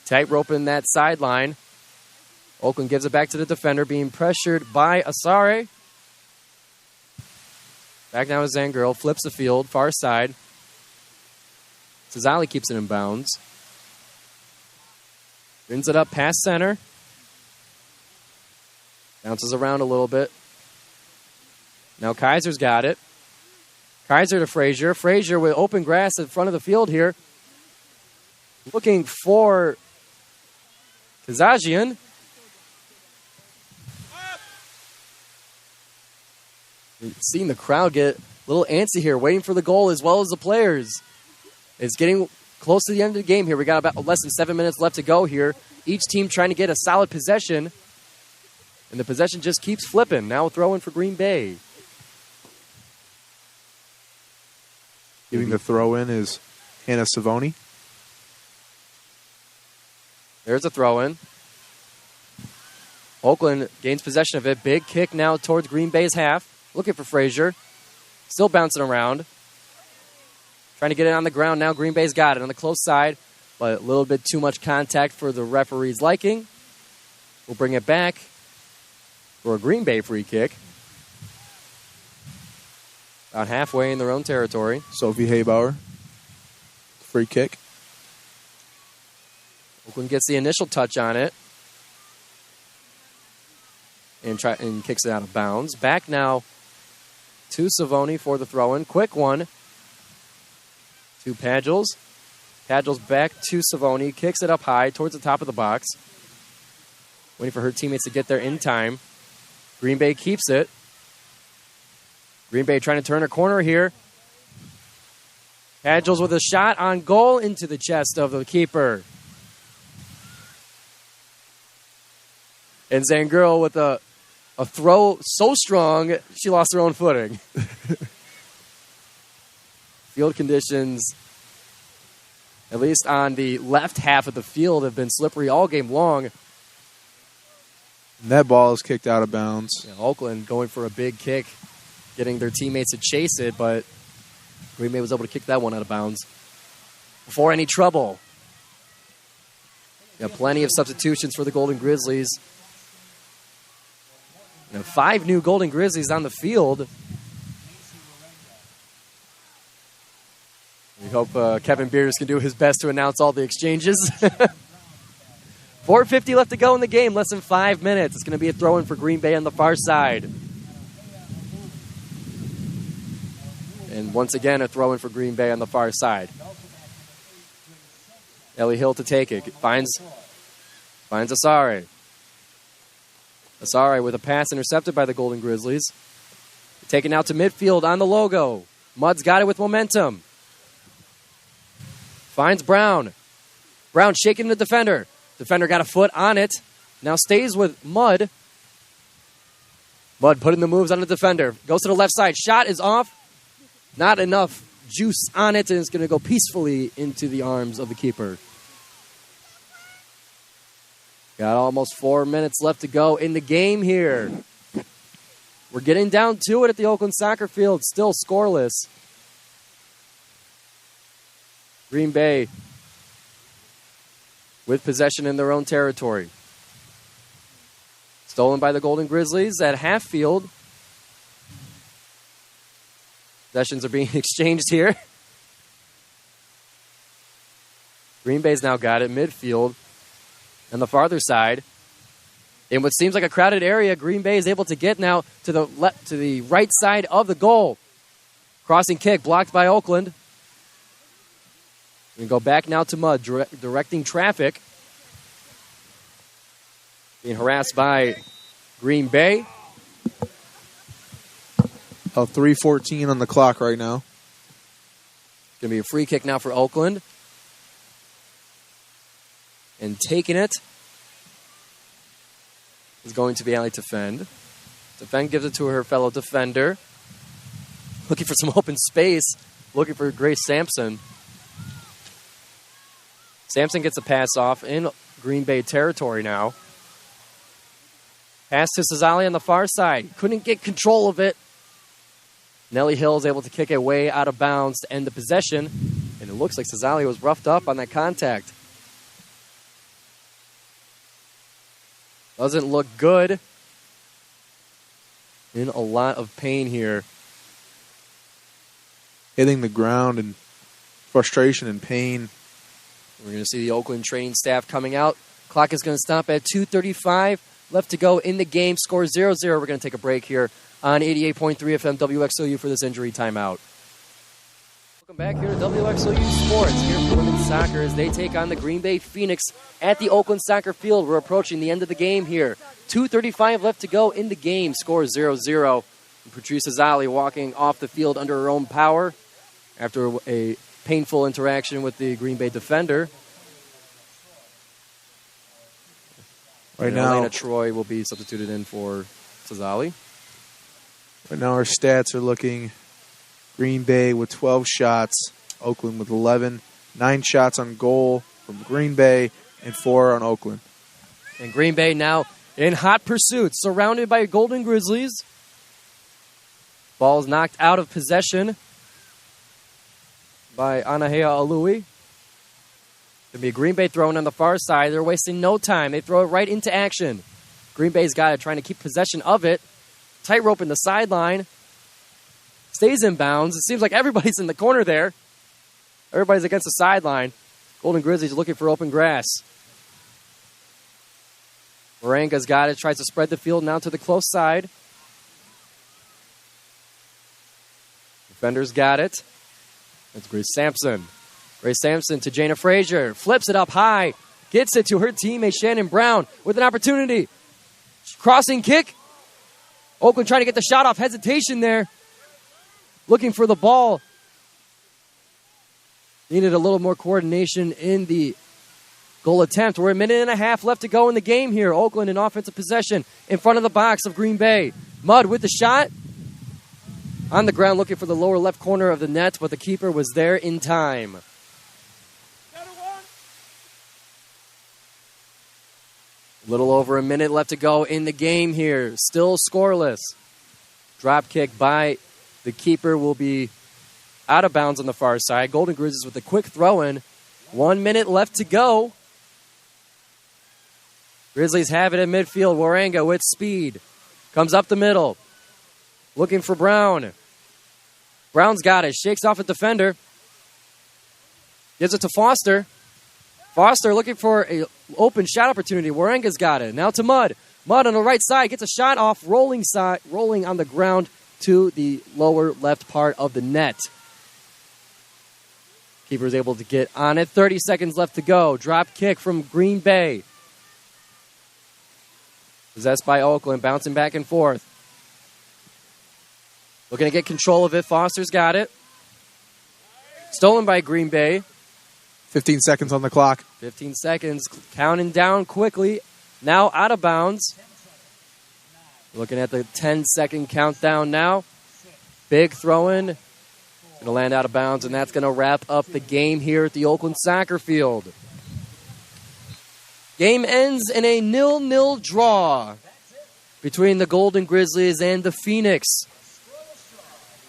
Tightrope in that sideline. Oakland gives it back to the defender, being pressured by Asare. Back now is Zangirl, flips the field, far side. Cesali keeps it in bounds. Brings it up past center. Bounces around a little bit. Now Kaiser's got it. Kaiser to Frazier. Frazier with open grass in front of the field here. Looking for Kazajian. Seeing the crowd get a little antsy here, waiting for the goal as well as the players. It's getting close to the end of the game here. We got about less than 7 minutes left to go here. Each team trying to get a solid possession. And the possession just keeps flipping. Now a throw in for Green Bay. Giving the throw in is Hannah Savoni. There's a throw in. Oakland gains possession of it. Big kick now towards Green Bay's half. Looking for Frazier. Still bouncing around. Trying to get it on the ground now. Green Bay's got it on the close side. But a little bit too much contact for the referee's liking. We'll bring it back for a Green Bay free kick. About halfway in their own territory. Sophie Haybauer. Free kick. Oakland gets the initial touch on it. And kicks it out of bounds. Back now to Savoni for the throw-in. Quick one to Padgels. Padgels back to Savoni. Kicks it up high towards the top of the box. Waiting for her teammates to get there in time. Green Bay keeps it. Green Bay trying to turn a corner here. Padgels with a shot on goal into the chest of the keeper. And Zangirl with a throw so strong, she lost her own footing. Field conditions at least on the left half of the field, have been slippery all game long. And that ball is kicked out of bounds. Yeah, Oakland going for a big kick, getting their teammates to chase it, but Green Bay was able to kick that one out of bounds before any trouble. Yeah, plenty of substitutions for the Golden Grizzlies. 5 new Golden Grizzlies on the field. We hope Kevin Beers can do his best to announce all the exchanges. 4:50 left to go in the game, less than 5 minutes. It's going to be a throw-in for Green Bay on the far side. And once again, a throw-in for Green Bay on the far side. Ellie Hill to take it. Finds Asare. Asare with a pass intercepted by the Golden Grizzlies. Taken out to midfield on the logo. Mudd's got it with momentum. Finds Brown. Brown shaking the defender. Defender got a foot on it. Now stays with Mudd. Mudd putting the moves on the defender. Goes to the left side. Shot is off. Not enough juice on it, and it's going to go peacefully into the arms of the keeper. Got almost 4 minutes left to go in the game here. We're getting down to it at the Oakland soccer field. Still scoreless. Green Bay with possession in their own territory. Stolen by the Golden Grizzlies at half field. Possessions are being exchanged here. Green Bay's now got it midfield. On the farther side, in what seems like a crowded area, Green Bay is able to get now to the right side of the goal. Crossing kick blocked by Oakland. We go back now to Mudd, directing traffic. Being harassed by Green Bay. 3:14 on the clock right now. Going to be a free kick now for Oakland. And taking it is going to be Allie Tefend. Tefend gives it to her fellow defender. Looking for some open space. Looking for Grace Sampson. Sampson gets a pass off in Green Bay territory now. Pass to Cesali on the far side. Couldn't get control of it. Nellie Hill is able to kick it way out of bounds to end the possession. And it looks like Cesali was roughed up on that contact. Doesn't look good. In a lot of pain here. Hitting the ground in frustration and pain. We're going to see the Oakland training staff coming out. Clock is going to stop at 2:35. Left to go in the game. Score 0-0. We're going to take a break here on 88.3 FM WXOU for this injury timeout. Welcome back here to WXOU Sports, here for women's soccer as they take on the Green Bay Phoenix at the Oakland soccer field. We're approaching the end of the game here. 2:35 left to go in the game. Score 0-0. Patrice Azali walking off the field under her own power after a painful interaction with the Green Bay defender. Right now, Elena Troy will be substituted in for Azali. Right now our stats are looking Green Bay with 12 shots, Oakland with 11, 9 shots on goal from Green Bay, and 4 on Oakland. And Green Bay now in hot pursuit, surrounded by Golden Grizzlies. Ball is knocked out of possession by Anahea Alui. There'll be a Green Bay throw-in on the far side. They're wasting no time. They throw it right into action. Green Bay's got it, trying to keep possession of it. Tightrope in the sideline. Stays in bounds. It seems like everybody's in the corner there. Everybody's against the sideline. Golden Grizzlies looking for open grass. Moranga's got it. Tries to spread the field now to the close side. Defender's got it. That's Grace Sampson. Grace Sampson to Jana Frazier. Flips it up high. Gets it to her teammate Shannon Brown with an opportunity. Crossing kick. Oakland trying to get the shot off. Hesitation there. Looking for the ball. Needed a little more coordination in the goal attempt. We're a minute and a half left to go in the game here. Oakland in offensive possession in front of the box of Green Bay. Mudd with the shot. On the ground looking for the lower left corner of the net, but the keeper was there in time. A little over a minute left to go in the game here. Still scoreless. Drop kick by the keeper will be out of bounds on the far side. Golden Grizzlies with a quick throw-in. 1 minute left to go. Grizzlies have it in midfield. Waranga with speed. Comes up the middle. Looking for Brown. Brown's got it. Shakes off a defender. Gives it to Foster. Foster looking for an open shot opportunity. Waranga's got it. Now to Mudd. Mudd on the right side gets a shot off, rolling on the ground to the lower left part of the net. Keeper's able to get on it. 30 seconds left to go. Drop kick from Green Bay. Possessed by Oakland, bouncing back and forth. Looking to get control of it. Foster's got it. Stolen by Green Bay. 15 seconds on the clock. 15 seconds. Counting down quickly. Now out of bounds. Looking at the 10-second countdown now. Big throw-in. Going to land out of bounds, and that's going to wrap up the game here at the Oakland soccer field. Game ends in a 0-0 draw between the Golden Grizzlies and the Phoenix.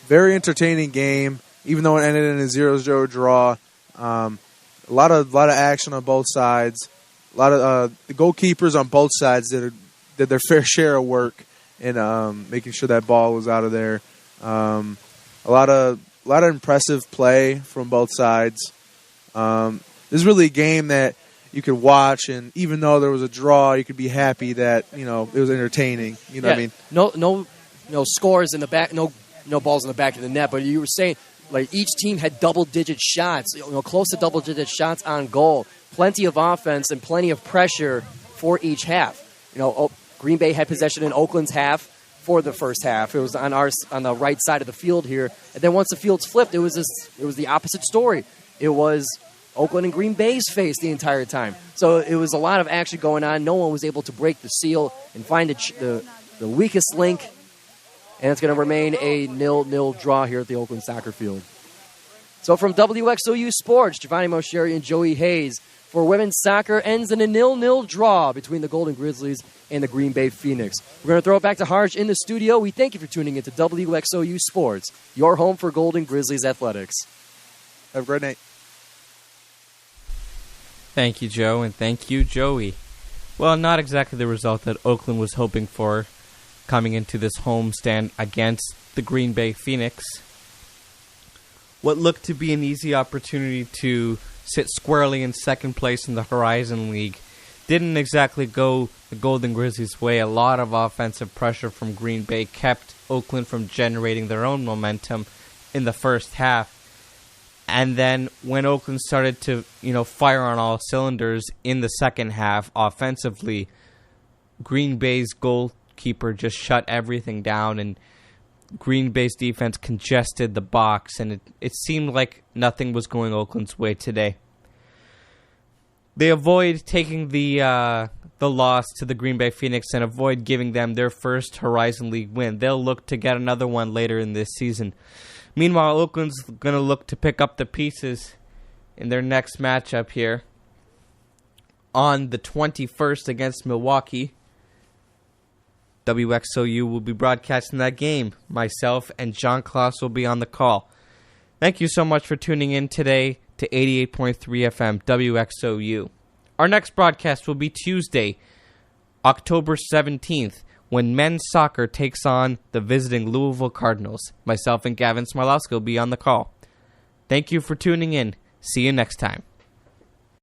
Very entertaining game, even though it ended in a 0-0 draw. A lot of action on both sides. A lot of the goalkeepers on both sides did their fair share of work in making sure that ball was out of there. A lot of impressive play from both sides. This is really a game that you could watch, and even though there was a draw, you could be happy that it was entertaining. You know what I mean? No scores in the back, no balls in the back of the net. But you were saying, like, each team had double-digit shots, close to double-digit shots on goal. Plenty of offense and plenty of pressure for each half. Green Bay had possession in Oakland's half for the first half. It was on the right side of the field here. And then once the fields flipped, it was the opposite story. It was Oakland and Green Bay's face the entire time. So it was a lot of action going on. No one was able to break the seal and find the weakest link. And it's going to remain a 0-0 draw here at the Oakland soccer field. So from WXOU Sports, Giovanni Moceri and Joey Hayes for women's soccer ends in a 0-0 draw between the Golden Grizzlies and the Green Bay Phoenix. We're going to throw it back to Harj in the studio. We thank you for tuning into WXOU Sports, your home for Golden Grizzlies athletics. Have a great night. Thank you, Joe, and thank you, Joey. Well, not exactly the result that Oakland was hoping for coming into this homestand against the Green Bay Phoenix. What looked to be an easy opportunity to sit squarely in second place in the Horizon League didn't exactly go the Golden Grizzlies' way. A lot of offensive pressure from Green Bay kept Oakland from generating their own momentum in the first half. And then when Oakland started to, fire on all cylinders in the second half offensively, Green Bay's goalkeeper just shut everything down, and Green Bay's defense congested the box, and it seemed like nothing was going Oakland's way today. They avoid taking the loss to the Green Bay Phoenix and avoid giving them their first Horizon League win. They'll look to get another one later in this season. Meanwhile, Oakland's going to look to pick up the pieces in their next matchup here on the 21st against Milwaukee. WXOU will be broadcasting that game. Myself and John Klaus will be on the call. Thank you so much for tuning in today to 88.3 FM WXOU. Our next broadcast will be Tuesday, October 17th, when men's soccer takes on the visiting Louisville Cardinals. Myself and Gavin Smarlowski will be on the call. Thank you for tuning in. See you next time.